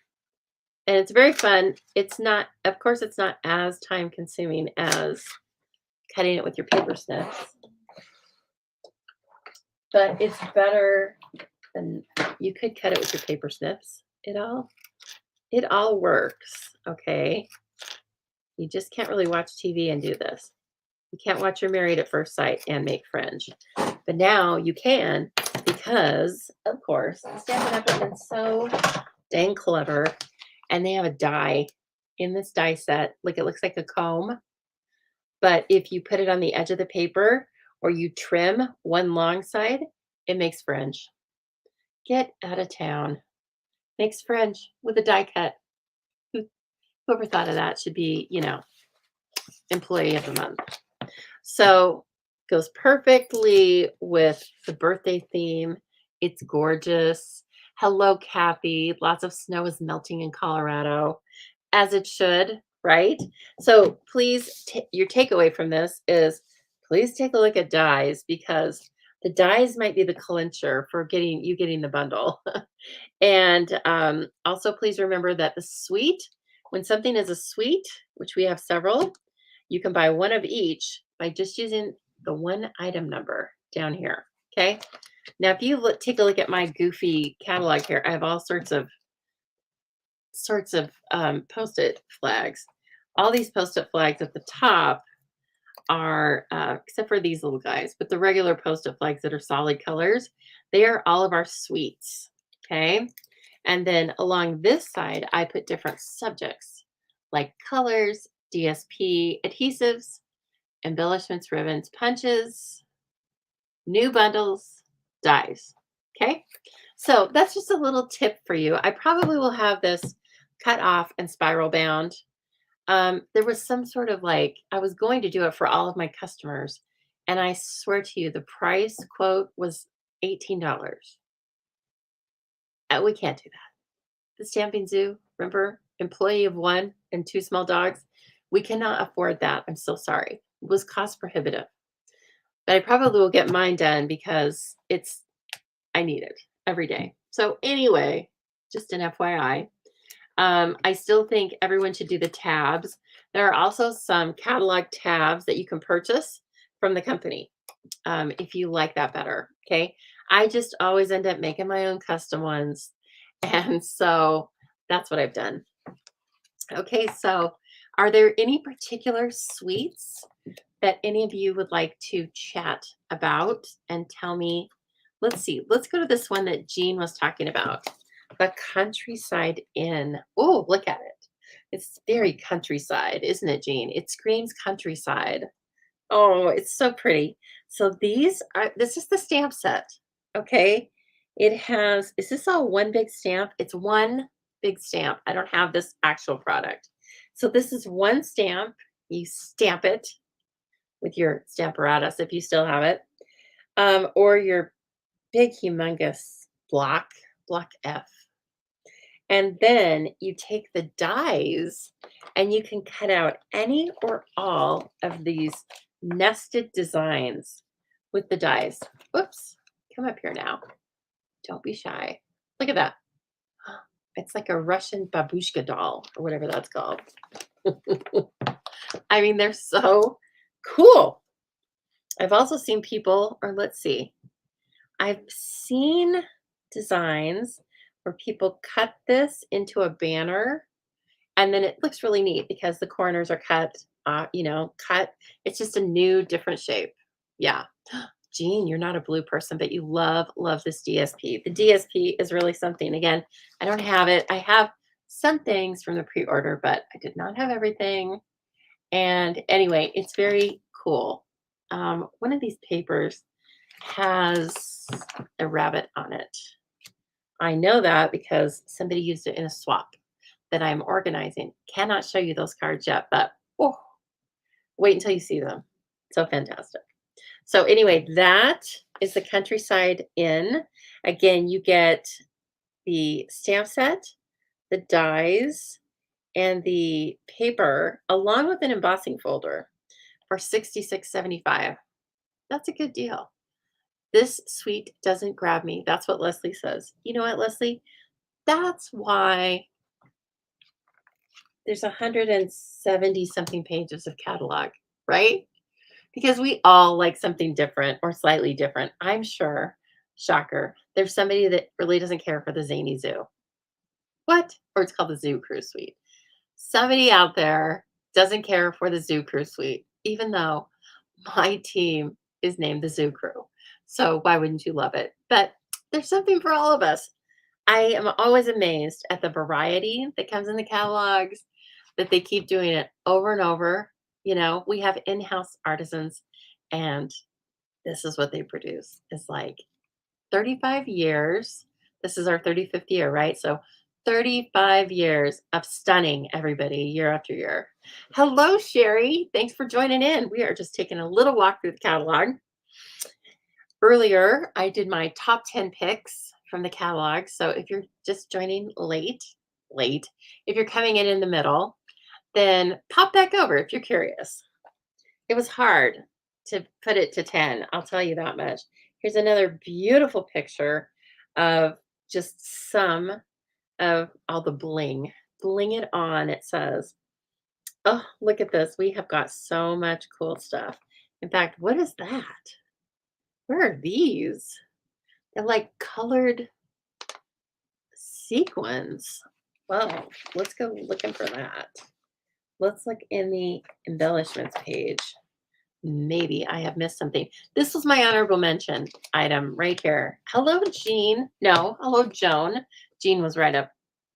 And it's very fun. It's not, of course, it's not as time consuming as cutting it with your paper snips, but it's better than, you could cut it with your paper snips. It all works, okay? You just can't really watch TV and do this. You can't watch your Married at First Sight and make fringe. But now you can because, of course, Stampin' Up! Has been so dang clever, and they have a die in this die set. Look, it looks like a comb, but if you put it on the edge of the paper or you trim one long side, it makes fringe. Get out of town. Makes fringe with a die cut. Who- Whoever thought of that should be, employee of the month. So goes perfectly with the birthday theme. It's gorgeous. Hello, Kathy. Lots of snow is melting in Colorado, as it should, right? So please, your takeaway from this is please take a look at dies because the dies might be the clincher for getting the bundle. And also, please remember that the suite, when something is a suite, which we have several, you can buy one of each by just using the one item number down here. Okay. Now, if you take a look at my goofy catalog here, I have all sorts of post-it flags. All these post-it flags at the top are, except for these little guys, but the regular post-it flags that are solid colors, they are all of our suites. Okay. And then along this side, I put different subjects like colors, DSP, adhesives, embellishments, ribbons, punches, new bundles, dies. Okay. So that's just a little tip for you. I probably will have this cut off and spiral bound. There was some sort of I was going to do it for all of my customers. And I swear to you, the price quote was $18. We can't do that. The Stamping Zoo, remember, employee of one and two small dogs. We cannot afford that. I'm so sorry. It was cost prohibitive. But I probably will get mine done because I need it every day. So anyway, just an FYI. I still think everyone should do the tabs. There are also some catalog tabs that you can purchase from the company if you like that better. Okay. I just always end up making my own custom ones. And so that's what I've done. Okay. So are there any particular suites that any of you would like to chat about and tell me? Let's see. Let's go to this one that Jean was talking about. The Countryside Inn. Oh, look at it. It's very countryside, isn't it, Jean? It screams countryside. Oh, it's so pretty. So this is the stamp set. Okay. Is this all one big stamp? It's one big stamp. I don't have this actual product. So this is one stamp. You stamp it with your Stamparatus if you still have it, or your big, humongous block F. And then you take the dies and you can cut out any or all of these nested designs with the dies. Whoops, come up here now. Don't be shy. Look at that. It's like a Russian babushka doll or whatever that's called. I mean, they're so cool. I've also seen people, or let's see, I've seen designs where people cut this into a banner and then it looks really neat because the corners are cut, cut. It's just a new, different shape. Yeah. Jean, you're not a blue person, but you love this DSP. The DSP is really something. Again, I don't have it. I have some things from the pre-order, but I did not have everything. And anyway, it's very cool. One of these papers has a rabbit on it. I know that because somebody used it in a swap that I'm organizing. Cannot show you those cards yet, but wait until you see them. So fantastic. So anyway, that is the Countryside Inn. Again, you get the stamp set, the dies, and the paper along with an embossing folder for $66.75. That's a good deal. This suite doesn't grab me. That's what Leslie says. You know what, Leslie? That's why there's 170 something pages of catalog, right? Because we all like something different or slightly different. I'm sure, shocker, there's somebody that really doesn't care for the Zany Zoo. What? Or it's called the Zoo Crew Suite. Somebody out there doesn't care for the Zoo Crew Suite, even though my team is named the Zoo Crew. So why wouldn't you love it? But there's something for all of us. I am always amazed at the variety that comes in the catalogs, that they keep doing it over and over. You know, we have in-house artisans, and this is what they produce. It's like 35 years. This is our 35th year, right? So 35 years of stunning everybody year after year. Hello, Sherry. Thanks for joining in. We are just taking a little walk through the catalog. Earlier, I did my top 10 picks from the catalog. So if you're just joining late, if you're coming in the middle, then pop back over if you're curious. It was hard to put it to 10, I'll tell you that much. Here's another beautiful picture of just some of all the bling. Bling it on, it says. Oh, look at this. We have got so much cool stuff. In fact, what is that? Where are these? They're like colored sequins. Well, let's go looking for that. Let's look in the embellishments page. Maybe I have missed something. This was my honorable mention item right here. Hello, Jean. No, hello, Joan. Jean was right up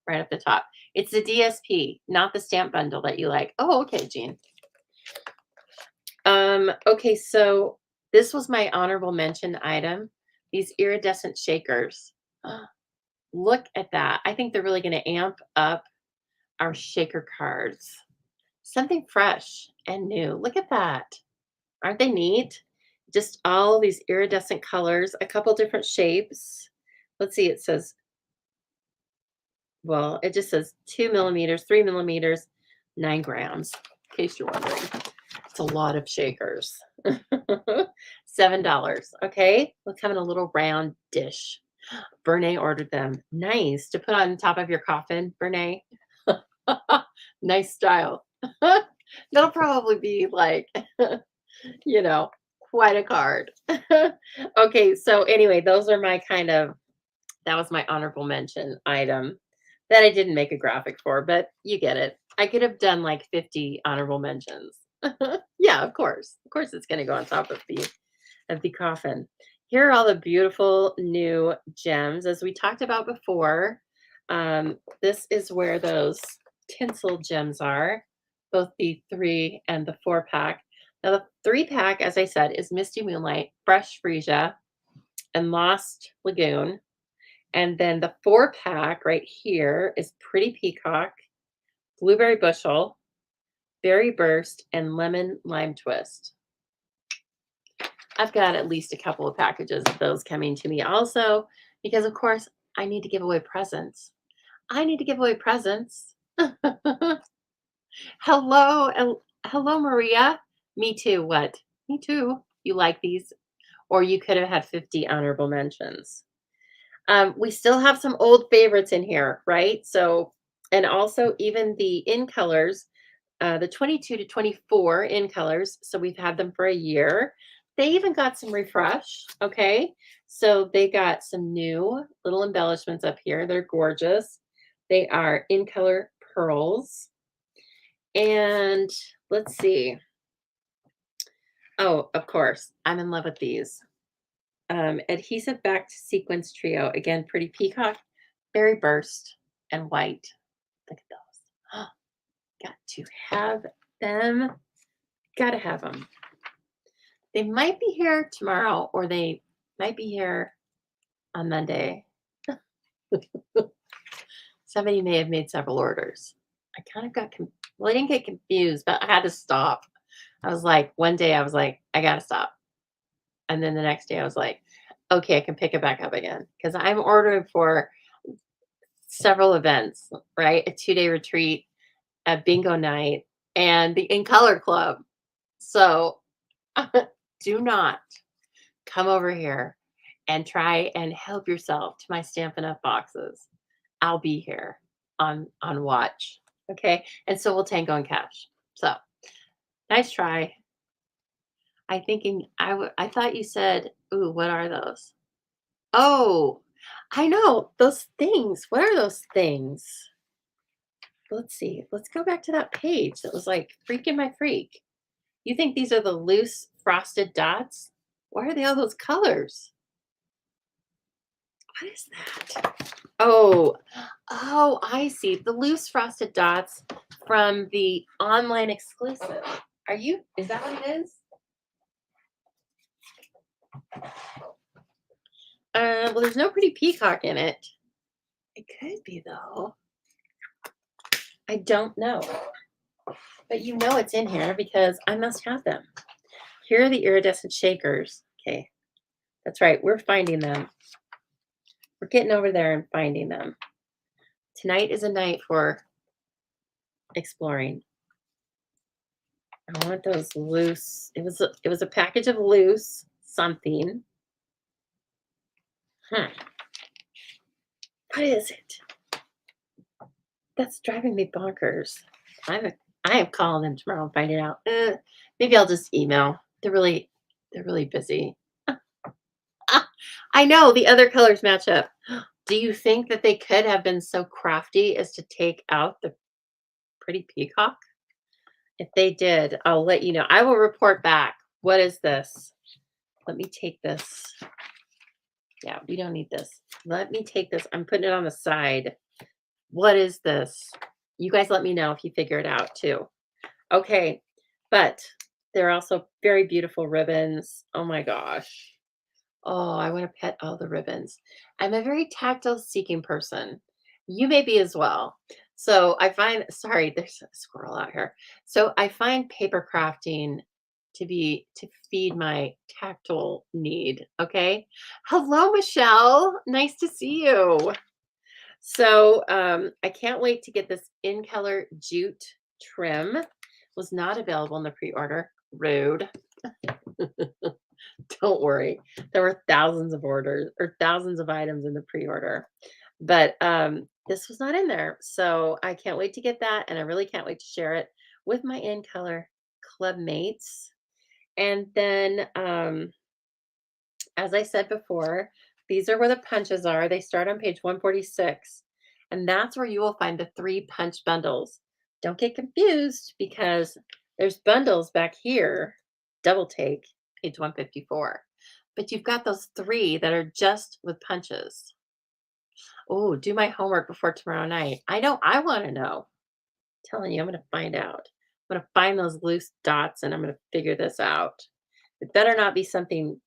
the top. It's the DSP, not the stamp bundle that you like. Oh, okay, Jean. Okay, so this was my honorable mention item. These iridescent shakers. Look at that. I think they're really going to amp up our shaker cards. Something fresh and new. Look at that. Aren't they neat? Just all these iridescent colors, a couple different shapes. Let's see, it says, well, it just says 2 millimeters, 3 millimeters, 9 grams, in case you're wondering. It's a lot of shakers. $7. Okay, let's have in a little round dish. Bernae ordered them. Nice to put on top of your coffin, Bernae. Nice style. That'll probably be like, you know, quite a card. Okay, so anyway, those are my that was my honorable mention item that I didn't make a graphic for, but you get it. I could have done like 50 honorable mentions. Yeah, of course. Of course it's going to go on top of the coffin. Here are all the beautiful new gems. As we talked about before, this is where those tinsel gems are, both the 3 and the 4-pack. Now, the 3-pack, as I said, is Misty Moonlight, Fresh Freesia, and Lost Lagoon. And then the 4-pack right here is Pretty Peacock, Blueberry Bushel, Berry Burst, and Lemon Lime Twist. I've got at least a couple of packages of those coming to me also, because of course I need to give away presents. I need to give away presents. Hello, hello, Maria. Me too. What? Me too. You like these? Or you could have had 50 honorable mentions. We still have some old favorites in here, right? So, and also even the in colors, the 22 to 24 in colors. So we've had them for a year. They even got some refresh. Okay. So they got some new little embellishments up here. They're gorgeous. They are in color pearls. And let's see. Oh, of course, I'm in love with these. Adhesive backed sequence trio. Again, Pretty Peacock, Berry Burst, and White. Look at those. Got to have them. Got to have them. They might be here tomorrow, or they might be here on Monday. Somebody may have made several orders. I kind of got, well, I didn't get confused, but I had to stop. I was like, one day I was like, I got to stop. And then the next day I was like, okay, I can pick it back up again. Because I'm ordering for several events, right? A 2-day retreat, a bingo night, and the In Color Club. So do not come over here and try and help yourself to my Stampin' Up! Boxes. I'll be here on watch. Okay. And so we'll Tango and Cash. So nice try. I thought you said, ooh, what are those? Oh, I know those things. What are those things? Let's see. Let's go back to that page that was like freaking my freak. You think these are the loose frosted dots? Why are they all those colors? What is that? Oh, I see. The loose frosted dots from the online exclusive. Is that what it is? Well, there's no pretty peacock in it. It could be, though. I don't know. But you know it's in here because I must have them. Here are the iridescent shakers. Okay, that's right. We're finding them. We're getting over there and finding them. Tonight is a night for exploring. I want those loose. It was a package of loose something. What is it? That's driving me bonkers. I am calling them tomorrow and finding out. Maybe I'll just email. They're really busy. I know the other colors match up. Do you think that they could have been so crafty as to take out the pretty peacock? If they did, I'll let you know. I will report back. What is this? Let me take this. Yeah, we don't need this. Let me take this. I'm putting it on the side. What is this? You guys let me know if you figure it out too. Okay, but they're also very beautiful ribbons. Oh my gosh. Oh, I want to pet all the ribbons. I'm a very tactile seeking person. You may be as well. So I find, sorry, there's a squirrel out here. So I find paper crafting to feed my tactile need. Okay. Hello, Michelle. Nice to see you. So I can't wait to get this in color jute trim. Was not available in the pre-order. Rude. Don't worry. There were thousands of orders or thousands of items in the pre-order. But this was not in there. So I can't wait to get that. And I really can't wait to share it with my in color club mates. And then, as I said before, these are where the punches are. They start on page 146. And that's where you will find the 3 punch bundles. Don't get confused because there's bundles back here, double take, page 154. But you've got those 3 that are just with punches. Oh, do my homework before tomorrow night. I know, I want to know. I'm telling you, I'm going to find out. I'm going to find those loose dots and I'm going to figure this out. It better not be something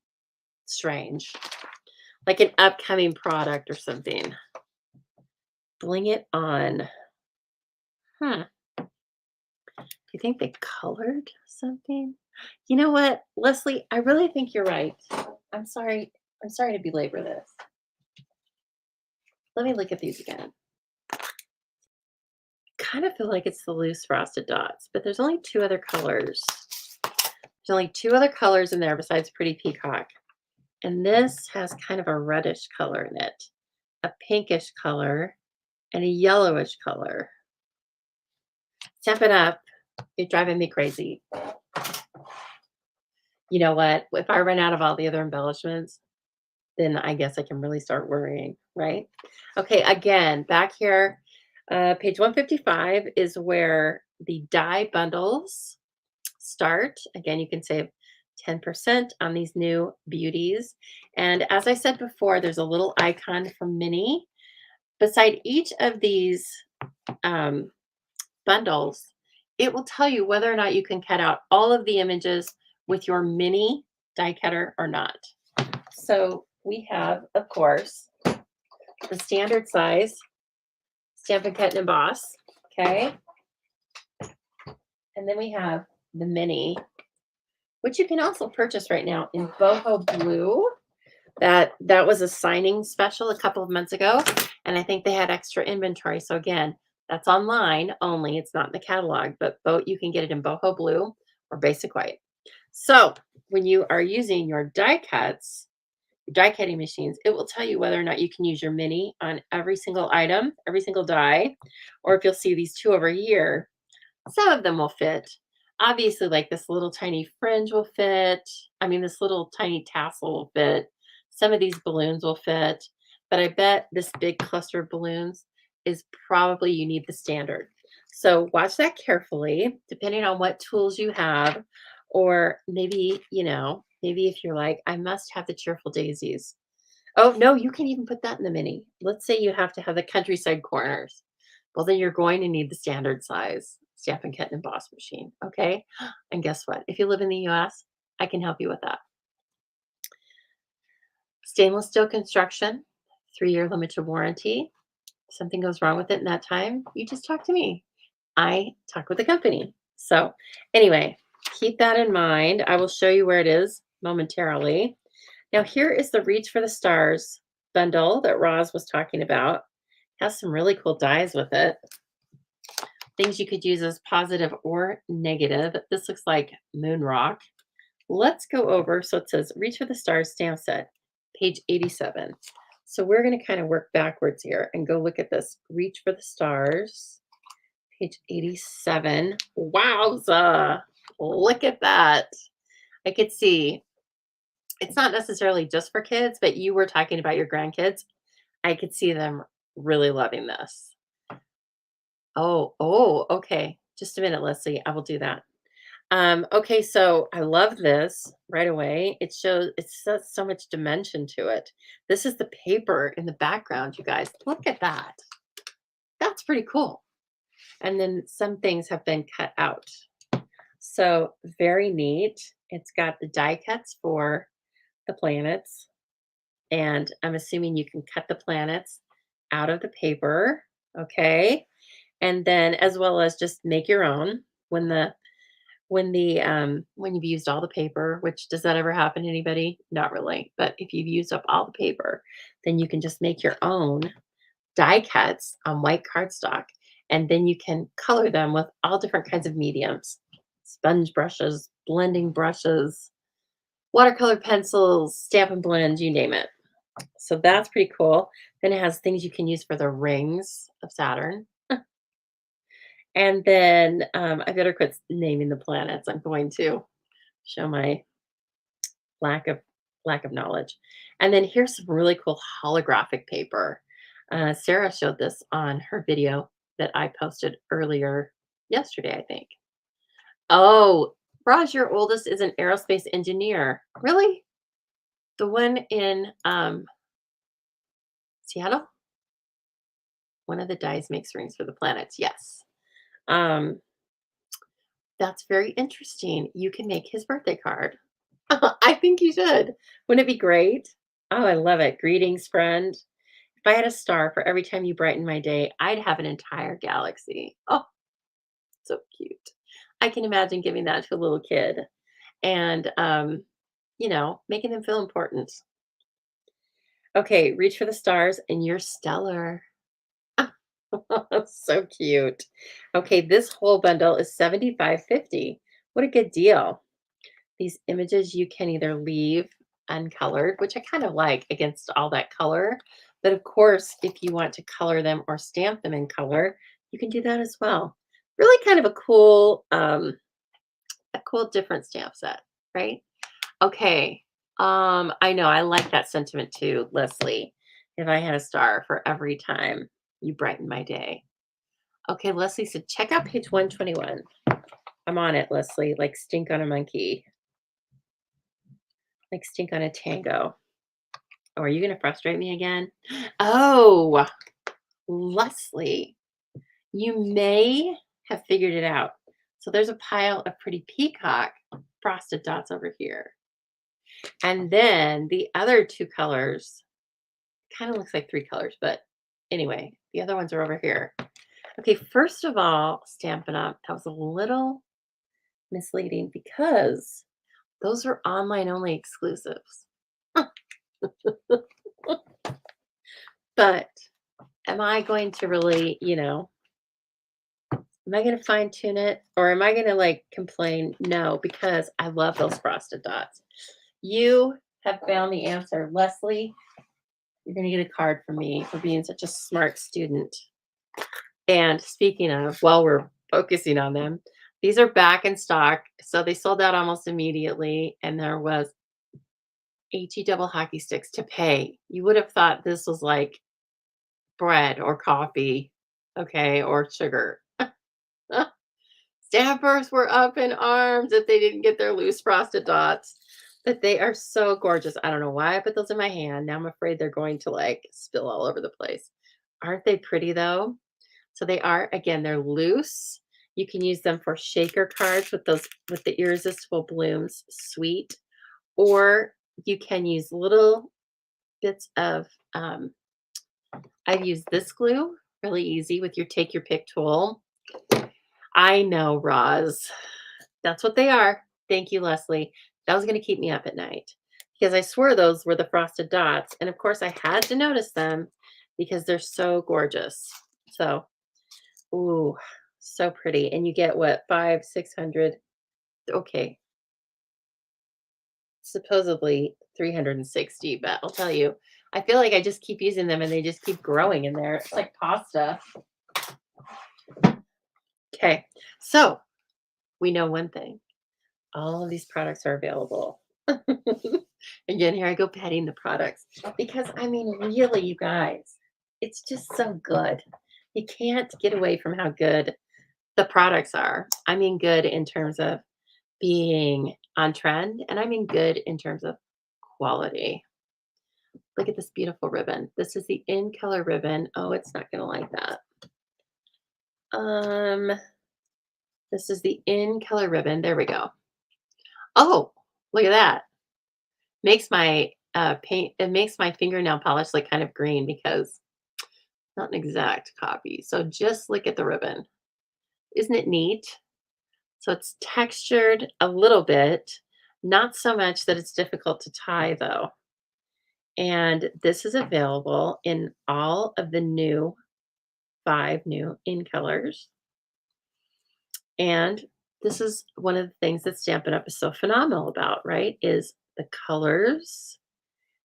strange, like an upcoming product or something. Bling it on. Do you think they colored something? You know what, Leslie? I really think you're right. I'm sorry. I'm sorry to belabor this. Let me look at these again. Kind of feel like it's the loose frosted dots, but there's only 2 other colors. There's only 2 other colors in there besides Pretty Peacock. And this has kind of a reddish color in it, a pinkish color, and a yellowish color. Stampin' Up! You're driving me crazy. You know what? If I run out of all the other embellishments, then I guess I can really start worrying, right? Okay, again, back here, page 155 is where the die bundles start. Again, you can save 10% on these new beauties. And as I said before, there's a little icon from Minnie. Beside each of these bundles, it will tell you whether or not you can cut out all of the images with your mini die cutter or not. So we have, of course, the standard size Stampin' Cut and Emboss, okay? And then we have the mini, which you can also purchase right now in boho blue. That was a signing special a couple of months ago, and I think they had extra inventory. So again, that's online only. It's not in the catalog, but you can get it in boho blue or basic white. So when you are using your die cuts, your die cutting machines, it will tell you whether or not you can use your mini on every single item, every single die, or if you'll see these 2 over here, some of them will fit. Obviously, like this little tiny fringe will fit. I mean, this little tiny tassel will fit. Some of these balloons will fit, but I bet this big cluster of balloons is probably you need the standard. So watch that carefully, depending on what tools you have, or maybe, maybe if you're like, I must have the cheerful daisies. Oh, no, you can even put that in the mini. Let's say you have to have the countryside corners. Well, then you're going to need the standard size. Stampin' Cut and Emboss machine, okay? And guess what? If you live in the US, I can help you with that. Stainless steel construction, 3-year limited warranty. If something goes wrong with it in that time, you just talk to me. I talk with the company. So, anyway, keep that in mind. I will show you where it is momentarily. Now, here is the Reach for the Stars bundle that Roz was talking about. Has some really cool dies with it. Things you could use as positive or negative. This looks like moon rock. Let's go over. So it says Reach for the Stars stamp set, page 87. So we're going to kind of work backwards here and go look at this. Reach for the Stars, page 87. Wowza. Look at that. I could see it's not necessarily just for kids, but you were talking about your grandkids. I could see them really loving this. Oh, okay. Just a minute, Leslie. I will do that. Okay, so I love this right away. It shows it's so much dimension to it. This is the paper in the background, you guys. Look at that. That's pretty cool. And then some things have been cut out. So very neat. It's got the die cuts for the planets. And I'm assuming you can cut the planets out of the paper. Okay. And then as well as just make your own when you've used all the paper, which does that ever happen to anybody? Not really. But if you've used up all the paper, then you can just make your own die cuts on white cardstock. And then you can color them with all different kinds of mediums. Sponge brushes, blending brushes, watercolor pencils, Stampin' Blends, you name it. So that's pretty cool. Then it has things you can use for the rings of Saturn. And then I better quit naming the planets. I'm going to show my lack of knowledge. And then here's some really cool holographic paper. Sarah showed this on her video that I posted earlier yesterday, I think. Oh, Raj, your oldest is an aerospace engineer. Really? The one in Seattle? One of the dies makes rings for the planets. Yes. Um, that's very interesting. You can make his birthday card. I think you should. Wouldn't it be great? Oh, I love it. Greetings, friend. If I had a star for every time you brighten my day, I'd have an entire galaxy. Oh, so cute. I can imagine giving that to a little kid and, making them feel important. Okay, reach for the stars and you're stellar. So cute. Okay, this whole bundle is $75.50. What a good deal. These images you can either leave uncolored, which I kind of like against all that color. But of course, if you want to color them or stamp them in color, you can do that as well. Really kind of a cool different stamp set, right? Okay. I know I like that sentiment too, Leslie. If I had a star for every time you brighten my day. Okay, Leslie said, check out page 121. I'm on it, Leslie, like stink on a monkey. Like stink on a tango. Oh, are you going to frustrate me again? Oh, Leslie, you may have figured it out. So there's a pile of pretty peacock frosted dots over here. And then the other two colors, kind of looks like three colors, but anyway, the other ones are over here. Okay, first of all, Stampin' Up, that was a little misleading because those are online only exclusives. But am I going to really, am I going to fine tune it or am I going to like complain? No, because I love those frosted dots. You have found the answer. Leslie, you're going to get a card from me for being such a smart student. And speaking of, while we're focusing on them, these are back in stock. So they sold out almost immediately. And there was HE double hockey sticks to pay. You would have thought this was like bread or coffee, okay, or sugar. Stampers were up in arms if they didn't get their loose frosted dots. But they are so gorgeous. I don't know why I put those in my hand. Now I'm afraid they're going to like spill all over the place. Aren't they pretty though? So they are, again, they're loose You can use them for shaker cards with those with the irresistible blooms sweet, or you can use little bits of I've used this glue, really easy with your take your pick tool. I know, Roz. That's what they are. Thank you, Leslie. That was going to keep me up at night because I swear those were the frosted dots. And of course, I had to notice them because they're so gorgeous. So, ooh, so pretty. And you get what, 600? Okay, supposedly 360, but I'll tell you, I feel like I just keep using them and they just keep growing in there. It's like pasta. Okay, so we know one thing. All of these products are available. Again, here I go petting the products because I mean, really, you guys, it's just so good. You can't get away from how good the products are. I mean, good in terms of being on trend, and I mean, good in terms of quality. Look at this beautiful ribbon. This is the in color ribbon. Oh, it's not going to like that. Um, this is the in color ribbon. There we go. Oh, look at that. Makes my paint, it makes my fingernail polish look kind of green because not an exact copy. So just look at the ribbon. Isn't it neat? So it's textured a little bit, not so much that it's difficult to tie though. And this is available in all of the new 5 new in colors. And this is one of the things that Stampin' Up! Is so phenomenal about, right? Is the colors,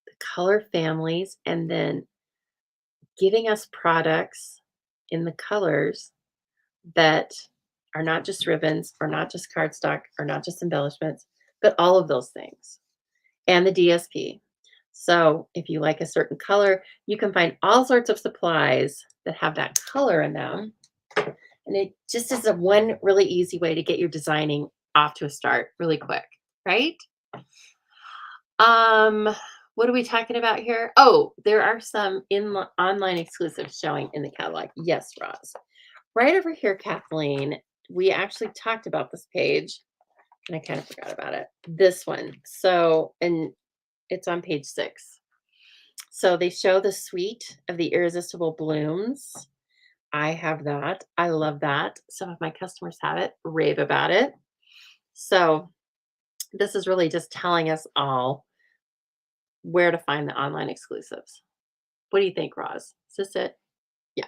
the color families, and then giving us products in the colors that are not just ribbons or not just cardstock or not just embellishments, but all of those things and the DSP. So if you like a certain color, you can find all sorts of supplies that have that color in them. And it just is a one really easy way to get your designing off to a start really quick, right? Um, what are we talking about here? Oh, there are some online exclusives showing in the catalog. Yes, Roz. Right over here, Kathleen, we actually talked about this page and I kind of forgot about it. This one. So, and it's on page 6. So they show the suite of the irresistible blooms. I have that. I love that. Some of my customers have it, rave about it. So this is really just telling us all where to find the online exclusives. What do you think, Roz? Is this it? Yeah.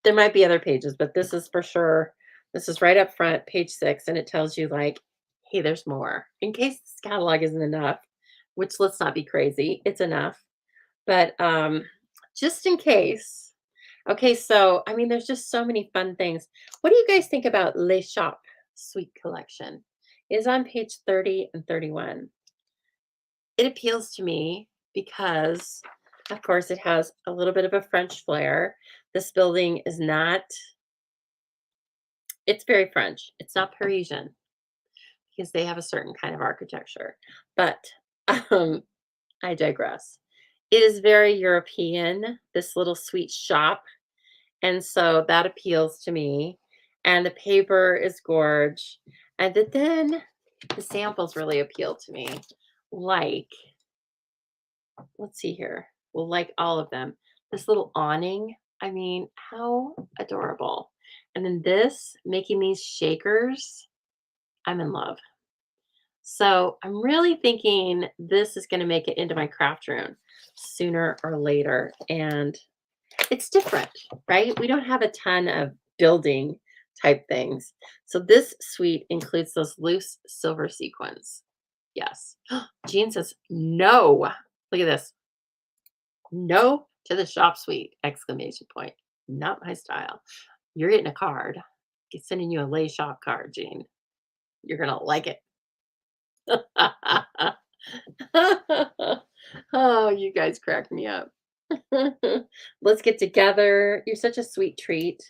There might be other pages, but this is for sure. This is right up front, page 6, and it tells you like, hey, there's more. In case this catalog isn't enough, which let's not be crazy, it's enough. But just in case. Okay, so I mean, there's just so many fun things. What do you guys think about Les Shop Sweet Collection? It is on page 30 and 31. It appeals to me because, of course, it has a little bit of a French flair. This building is not, it's very French. It's not Parisian because they have a certain kind of architecture. But um, I digress. It is very European, this little sweet shop. And so that appeals to me. And the paper is gorge. And then the samples really appeal to me. Like, let's see here. Well, like all of them. This little awning. I mean, how adorable. And then this, making these shakers. I'm in love. So I'm really thinking this is going to make it into my craft room sooner or later. And it's different, right? We don't have a ton of building type things. So this suite includes those loose silver sequins. Yes. Jean says, no. Look at this. No to the shop suite! Exclamation point. Not my style. You're getting a card. It's sending you a Lay Shop card, Jean. You're going to like it. Oh, you guys crack me up. Let's get together. You're such a sweet treat.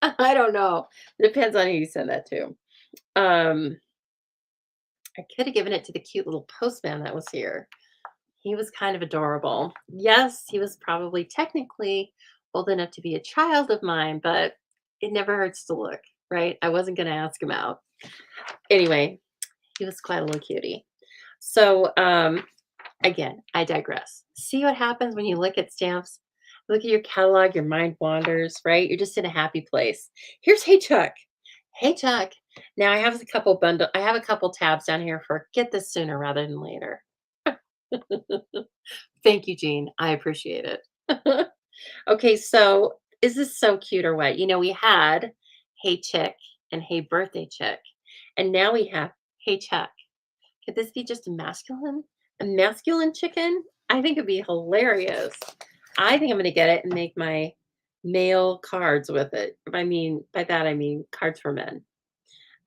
I don't know. Depends on who you send that to. I could have given it to the cute little postman that was here. He was kind of adorable. Yes, he was probably technically old enough to be a child of mine, but it never hurts to look, right? I wasn't going to ask him out. Anyway, he was quite a little cutie. So, again, I digress. See what happens when you look at stamps? Look at your catalog, your mind wanders, right? You're just in a happy place. Here's Hey Chuck. Hey Chuck. Now I have a couple tabs down here for get this sooner rather than later. Thank you, Jean. I appreciate it. Okay, so is this so cute or what? We had Hey Chick and Hey Birthday Chick, and now we have Hey Chuck. Could this be just a masculine chicken? I think it'd be hilarious. I think I'm going to get it and make my male cards with it. By that I mean cards for men.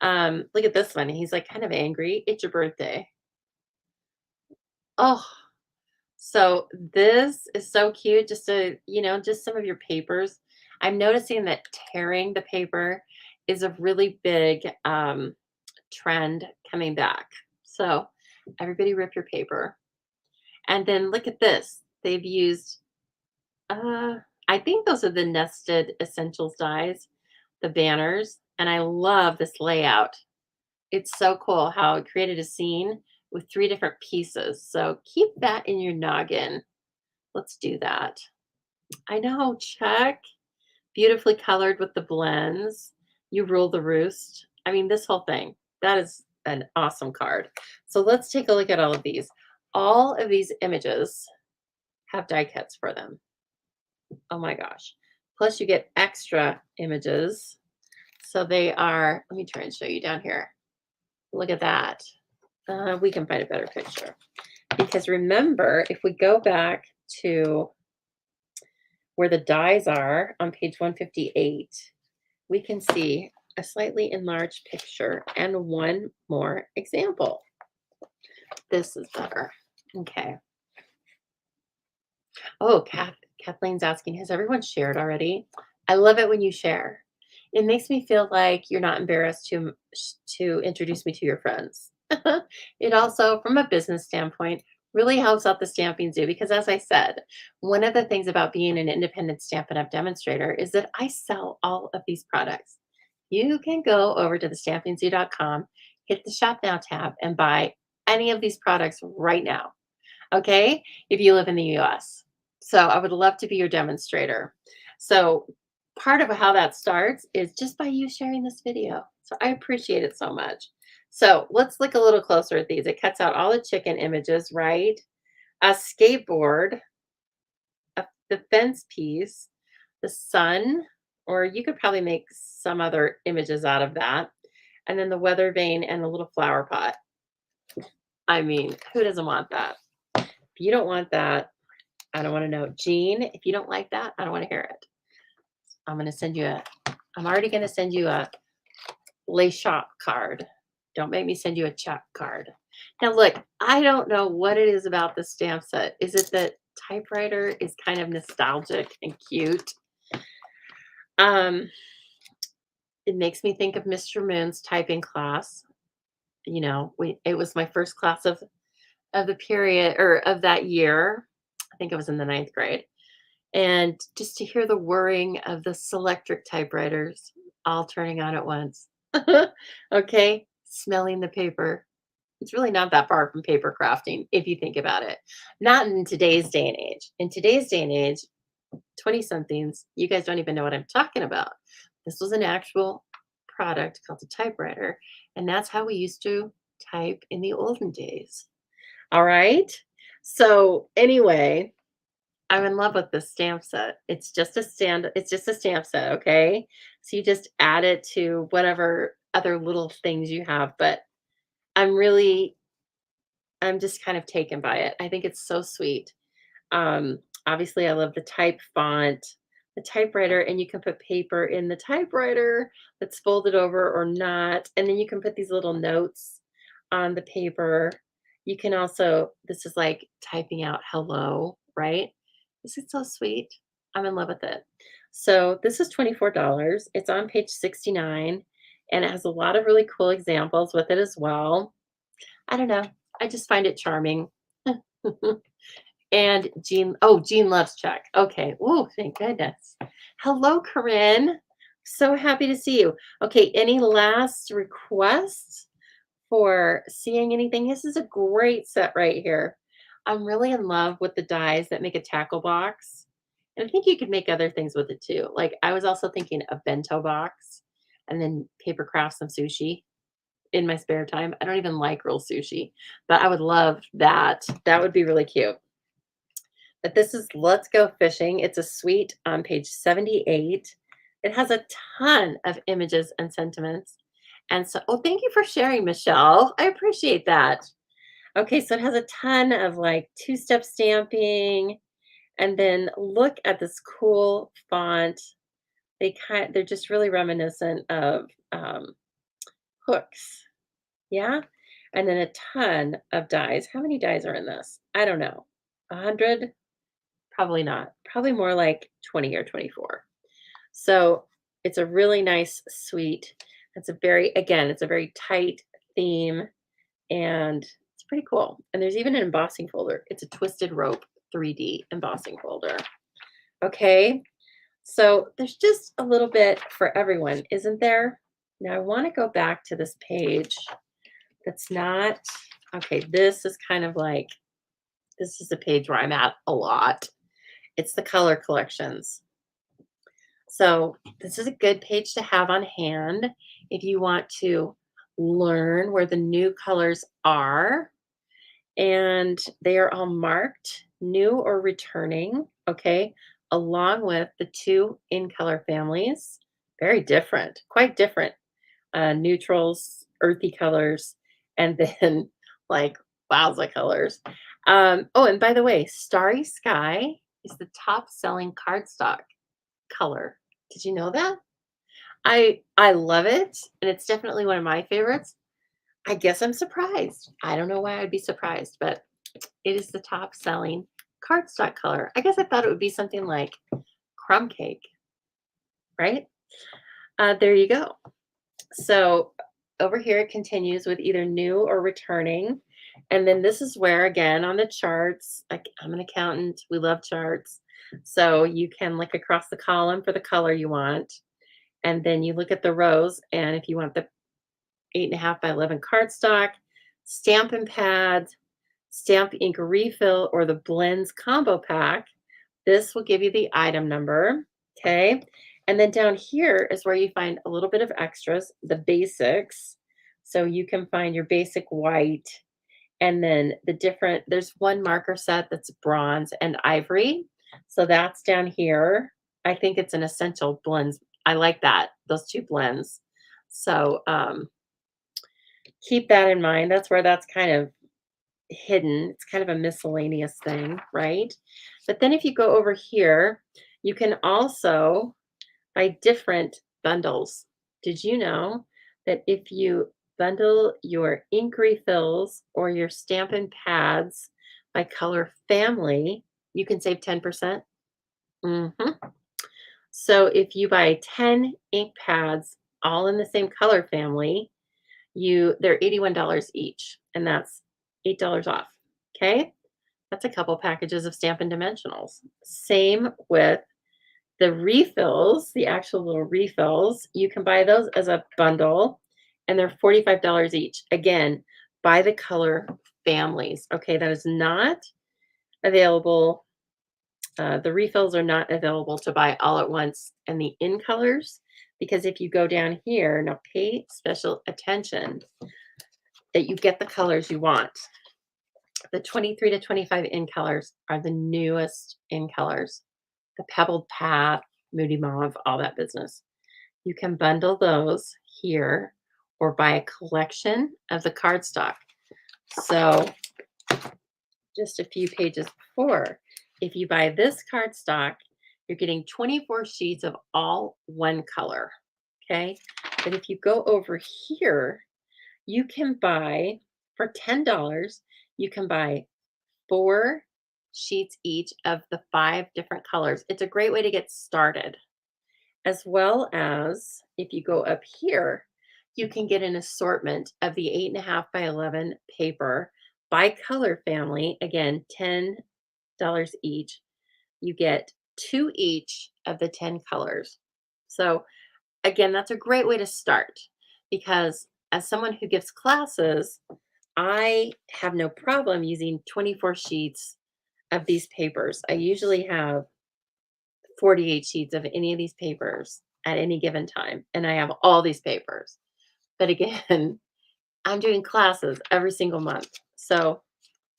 Look at this one. He's like kind of angry. It's your birthday. Oh, so this is so cute. Just some of your papers. I'm noticing that tearing the paper is a really big trend coming back. So everybody rip your paper. And then look at this. They've used, I think those are the nested essentials dies, the banners. And I love this layout. It's so cool how it created a scene with 3 different pieces. So keep that in your noggin. Let's do that. I know, check. Beautifully colored with the blends. You rule the roost. This whole thing. That is an awesome card. So let's take a look at all of these. All of these images have die cuts for them. Oh my gosh. Plus you get extra images. So they are, let me try and show you down here. Look at that. We can find a better picture. Because remember, if we go back to where the dies are on page 158, we can see a slightly enlarged picture and one more example. This is better. Okay. Oh, Kathleen's asking, has everyone shared already? I love it when you share. It makes me feel like you're not embarrassed to introduce me to your friends. It also, from a business standpoint, really helps out the Stamping Zoo because, as I said, one of the things about being an independent Stampin' Up! Demonstrator is that I sell all of these products. You can go over to thestampingzoo.com, hit the Shop Now tab, and buy any of these products right now, okay, if you live in the US. So I would love to be your demonstrator. So part of how that starts is just by you sharing this video. So I appreciate it so much. So let's look a little closer at these. It cuts out all the chicken images, right? A skateboard, the fence piece, the sun, or you could probably make some other images out of that. And then the weather vane and the little flower pot. Who doesn't want that? If you don't want that, I don't want to know. Jean, if you don't like that, I don't want to hear it. I'm already going to send you a Les Shop card. Don't make me send you a check card. Now look, I don't know what it is about the stamp set. Is it that typewriter is kind of nostalgic and cute? It makes me think of Mr. Moon's typing class. It was my first class of the period or of that year. I think I was in the 9th grade. And just to hear the whirring of the Selectric typewriters all turning on at once. Okay, smelling the paper. It's really not that far from paper crafting if you think about it. Not in today's day and age. In today's day and age, 20-somethings, you guys don't even know what I'm talking about. This was an actual product called a typewriter, and that's how we used to type in the olden days. All right? So anyway, I'm in love with this stamp set. It's just a stamp set, okay? So you just add it to whatever other little things you have, but I'm just kind of taken by it. I think it's so sweet. Obviously I love the type font, the typewriter, and you can put paper in the typewriter that's folded over or not. And then you can put these little notes on the paper. You can also, this is like typing out hello, right? This is so sweet. I'm in love with it. So this is $24. It's on page 69, and it has a lot of really cool examples with it as well. I don't know. I just find it charming. And Jean loves Chuck. Okay. Oh, thank goodness. Hello, Corinne. So happy to see you. Okay, any last requests for seeing anything? This is a great set right here. I'm really in love with the dies that make a tackle box. And I think you could make other things with it too. Like I was also thinking a bento box and then paper craft some sushi in my spare time. I don't even like real sushi, but I would love that. That would be really cute. But this is Let's Go Fishing. It's a suite on page 78. It has a ton of images and sentiments. And so, oh, thank you for sharing, Michelle. I appreciate that. Okay, so it has a ton of like two-step stamping. And then look at this cool font. They're just really reminiscent of hooks. Yeah. And then a ton of dies. How many dies are in this? I don't know. 100? Probably not. Probably more like 20 or 24. So it's a really nice suite. It's a very tight theme and it's pretty cool. And there's even an embossing folder. It's a twisted rope 3D embossing folder. Okay. So there's just a little bit for everyone, isn't there? Now I want to go back to this page that's not, okay, this is a page where I'm at a lot. It's the color collections. So this is a good page to have on hand if you want to learn where the new colors are. And they are all marked new or returning, okay, along with the two in color families. Very different, quite different. Neutrals, earthy colors, and then like wowza colors. Oh, and by the way, Starry Sky is the top selling cardstock color. Did you know that? I love it, and it's definitely one of my favorites. I guess I'm surprised. I don't know why I'd be surprised, but it is the top selling cardstock color. I guess I thought it would be something like crumb cake, right? There you go. So over here it continues with either new or returning. And then this is where, again, on the charts, like I'm an accountant, we love charts. So you can look across the column for the color you want. And then you look at the rows. And if you want the 8.5 by 11 cardstock, Stampin' Pads, Stamp Ink Refill, or the Blends Combo Pack, this will give you the item number. Okay. And then down here is where you find a little bit of extras, the basics. So you can find your basic white and then there's one marker set that's bronze and ivory. So that's down here. I think it's an essential blends. I like that, those two blends. So keep that in mind. That's where that's kind of hidden. It's kind of a miscellaneous thing, right? But then if you go over here, you can also buy different bundles. Did you know that if you bundle your ink refills or your Stampin' Pads by color family, you can save 10%? Mm-hmm. So if you buy 10 ink pads all in the same color family, they're $81 each, and that's $8 off. Okay? That's a couple packages of Stampin' Dimensionals. Same with the refills, the actual little refills. You can buy those as a bundle, and they're $45 each. Again, by the color families. Okay, that is not available. The refills are not available to buy all at once, and the in colors, because if you go down here, now pay special attention that you get the colors you want. The 23 to 25 in colors are the newest in colors. The Pebbled Path, Moody Mauve, all that business. You can bundle those here or buy a collection of the cardstock. So just a few pages before, if you buy this cardstock, you're getting 24 sheets of all one color. Okay. But if you go over here, you can buy for $10, you can buy 4 sheets each of the 5 different colors. It's a great way to get started. As well as if you go up here, you can get an assortment of the 8.5 by 11 paper by color family. Again, $10 each. You get 2 each of the 10 colors. So again, that's a great way to start because as someone who gives classes, I have no problem using 24 sheets of these papers. I usually have 48 sheets of any of these papers at any given time, and I have all these papers. But again, I'm doing classes every single month. So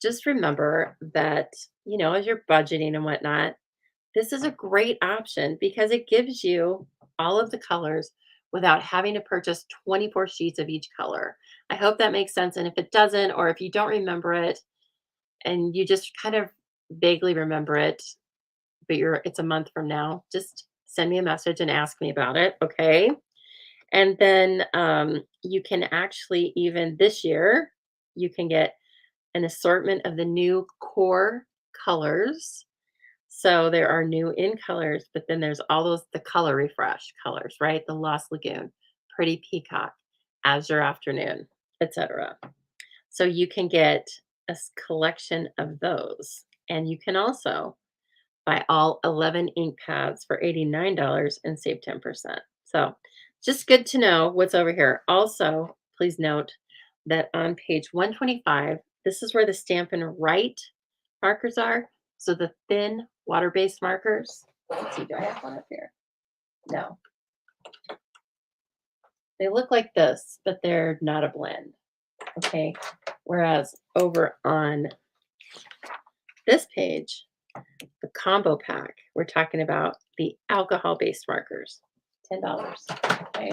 just remember that, as you're budgeting and whatnot, this is a great option because it gives you all of the colors without having to purchase 24 sheets of each color. I hope that makes sense. And if it doesn't, or if you don't remember it and you just kind of vaguely remember it, but it's a month from now, just send me a message and ask me about it. Okay. And then you can actually, even this year, you can get an assortment of the new core colors. So there are new in colors, but then there's all the color refresh colors, right? The Lost Lagoon, Pretty Peacock, Azure Afternoon, etc. So you can get a collection of those. And you can also buy all 11 ink pads for $89 and save 10%. So just good to know what's over here. Also, please note that on page 125, this is where the Stampin' Right markers are. So the thin water-based markers. Let's see, do I have one up here? No. They look like this, but they're not a blend. Okay. Whereas over on this page, the combo pack, we're talking about the alcohol-based markers, $10. Okay.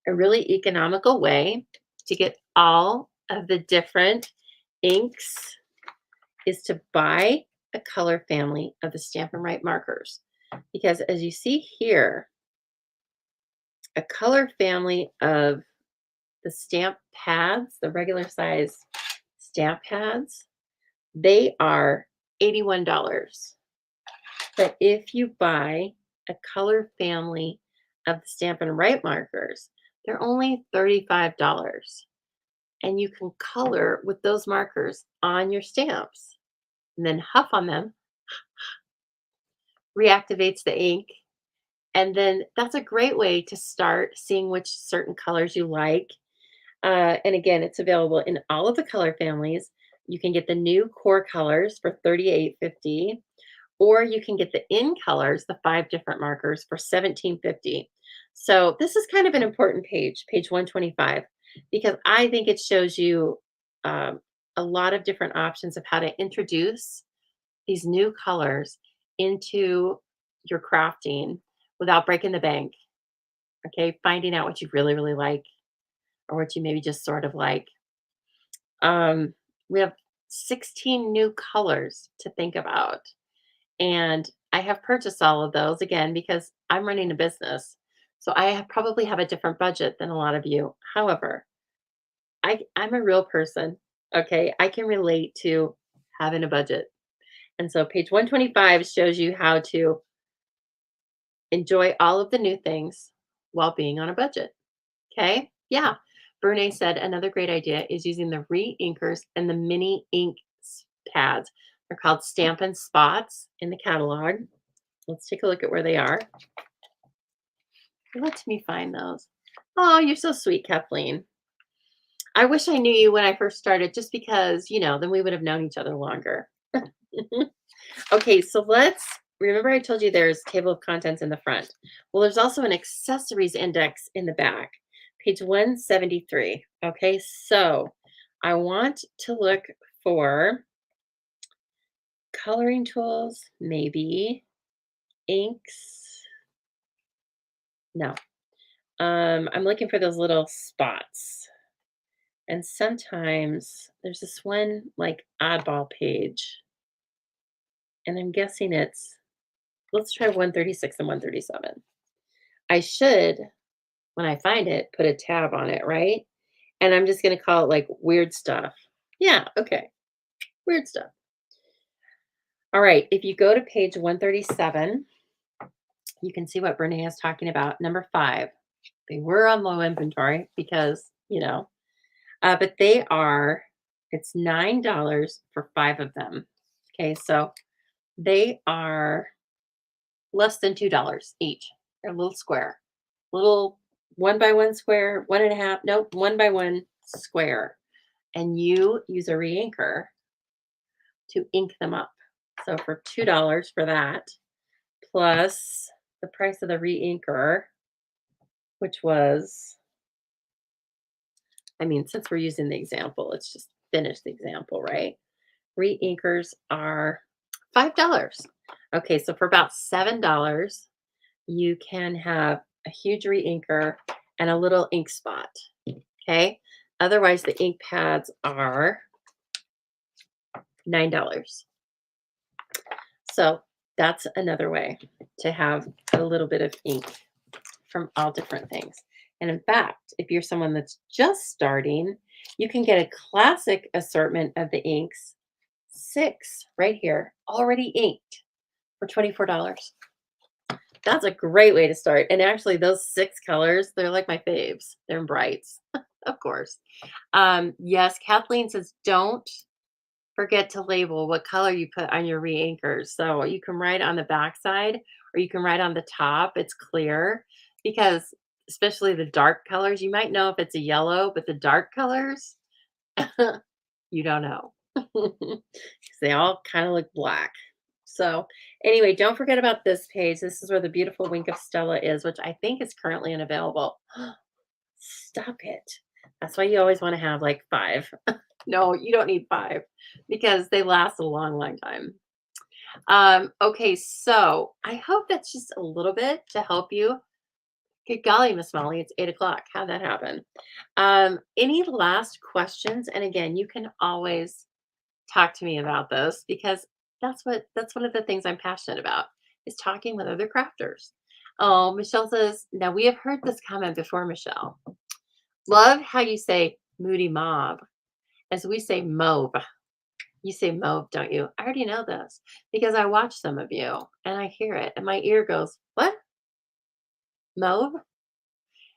A really economical way to get all of the different inks is to buy a color family of the Stampin' Right markers. Because as you see here, a color family of the stamp pads, the regular size stamp pads, they are $81. But if you buy a color family of the Stampin' Right markers, they're only $35. And you can color with those markers on your stamps and then huff on them, reactivates the ink. And then that's a great way to start seeing which certain colors you like. And again, it's available in all of the color families. You can get the new core colors for $38.50, or you can get the in colors, the 5 different markers for $17.50. So this is kind of an important page, page 125, because I think it shows you um, a lot of different options of how to introduce these new colors into your crafting without breaking the bank. Okay, finding out what you really, really like or what you maybe just sort of like. We have 16 new colors to think about. And I have purchased all of those again because I'm running a business. So probably have a different budget than a lot of you. However, I'm a real person. Okay. I can relate to having a budget. And so page 125 shows you how to enjoy all of the new things while being on a budget. Okay. Yeah. Brene said another great idea is using the re-inkers and the mini ink pads. They're called Stampin' Spots in the catalog. Let's take a look at where they are. Let me find those. Oh, you're so sweet, Kathleen. I wish I knew you when I first started just because, then we would have known each other longer. Okay, so remember I told you there's table of contents in the front. Well, there's also an accessories index in the back, page 173. Okay, so I want to look for coloring tools, maybe inks. No. I'm looking for those little spots. And sometimes there's this one like oddball page. And I'm guessing let's try 136 and 137. I should, when I find it, put a tab on it, right? And I'm just going to call it like weird stuff. Yeah, okay. Weird stuff. All right, if you go to page 137, you can see what Brene is talking about. Number 5. They were on low inventory because, but it's $9 for 5 of them. Okay, so they are less than $2 each. They're a little square. little 1 by 1 square, 1.5, nope, 1 by 1 square. And you use a reinker to ink them up. So for $2 for that, plus the price of the reinker, which was, I mean, since we're using the example, let's just finish the example, right? Reinkers are $5. Okay, so for about $7, you can have a huge reinker and a little ink spot. Okay. Otherwise, the ink pads are $9. So that's another way to have a little bit of ink from all different things. And in fact, if you're someone that's just starting, you can get a classic assortment of the inks, 6 right here, already inked for $24. That's a great way to start. And actually, those 6 colors, they're like my faves. They're in brights, of course. Yes, Kathleen says, don't forget to label what color you put on your reinkers. So you can write on the back side or you can write on the top. It's clear because especially the dark colors, you might know if it's a yellow, but the dark colors, you don't know because they all kind of look black. So anyway, don't forget about this page. This is where the beautiful Wink of Stella is, which I think is currently unavailable. Stop it. That's why you always want to have like 5. No, you don't need 5 because they last a long, long time. Okay, so I hope that's just a little bit to help you. Good golly, Miss Molly, it's 8 o'clock. How'd that happen? Any last questions? And again, you can always talk to me about this because that's one of the things I'm passionate about is talking with other crafters. Oh, Michelle says, now we have heard this comment before, Michelle. Love how you say moody mauve as we say mauve. You say mauve, don't you? I already know this because I watch some of you and I hear it and my ear goes, what? Mauve?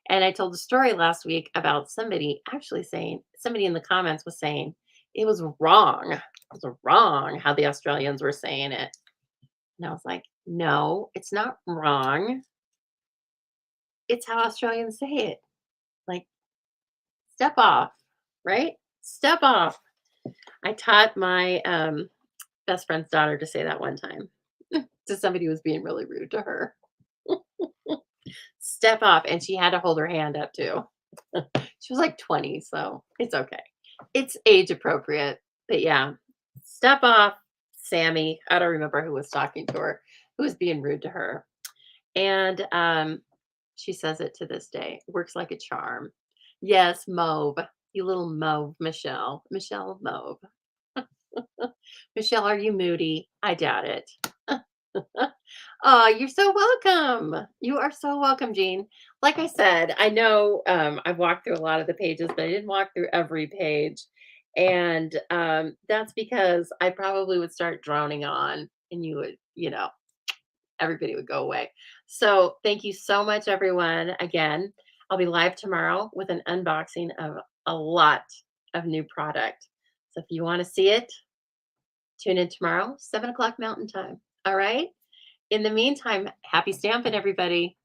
And I told a story last week about somebody actually saying, somebody in the comments was saying it was wrong. It was wrong how the Australians were saying it. And I was like, no, it's not wrong. It's how Australians say it. Like, step off, right? Step off. I taught my best friend's daughter to say that one time to somebody who was being really rude to her. Step off. And she had to hold her hand up too. She was like 20, so it's okay. It's age appropriate. But yeah, step off, Sammy. I don't remember who was talking to her, who was being rude to her. And she says it to this day. Works like a charm. Yes, mauve. You little mauve, Michelle. Michelle Mauve. Michelle, are you moody? I doubt it. Oh, you're so welcome. You are so welcome, Jean. Like I said, I know I've walked through a lot of the pages, but I didn't walk through every page. And that's because I probably would start droning on and you would, everybody would go away. So thank you so much, everyone. Again, I'll be live tomorrow with an unboxing of a lot of new product. So if you want to see it, tune in tomorrow, 7 o'clock Mountain Time. All right. In the meantime, happy stamping, everybody.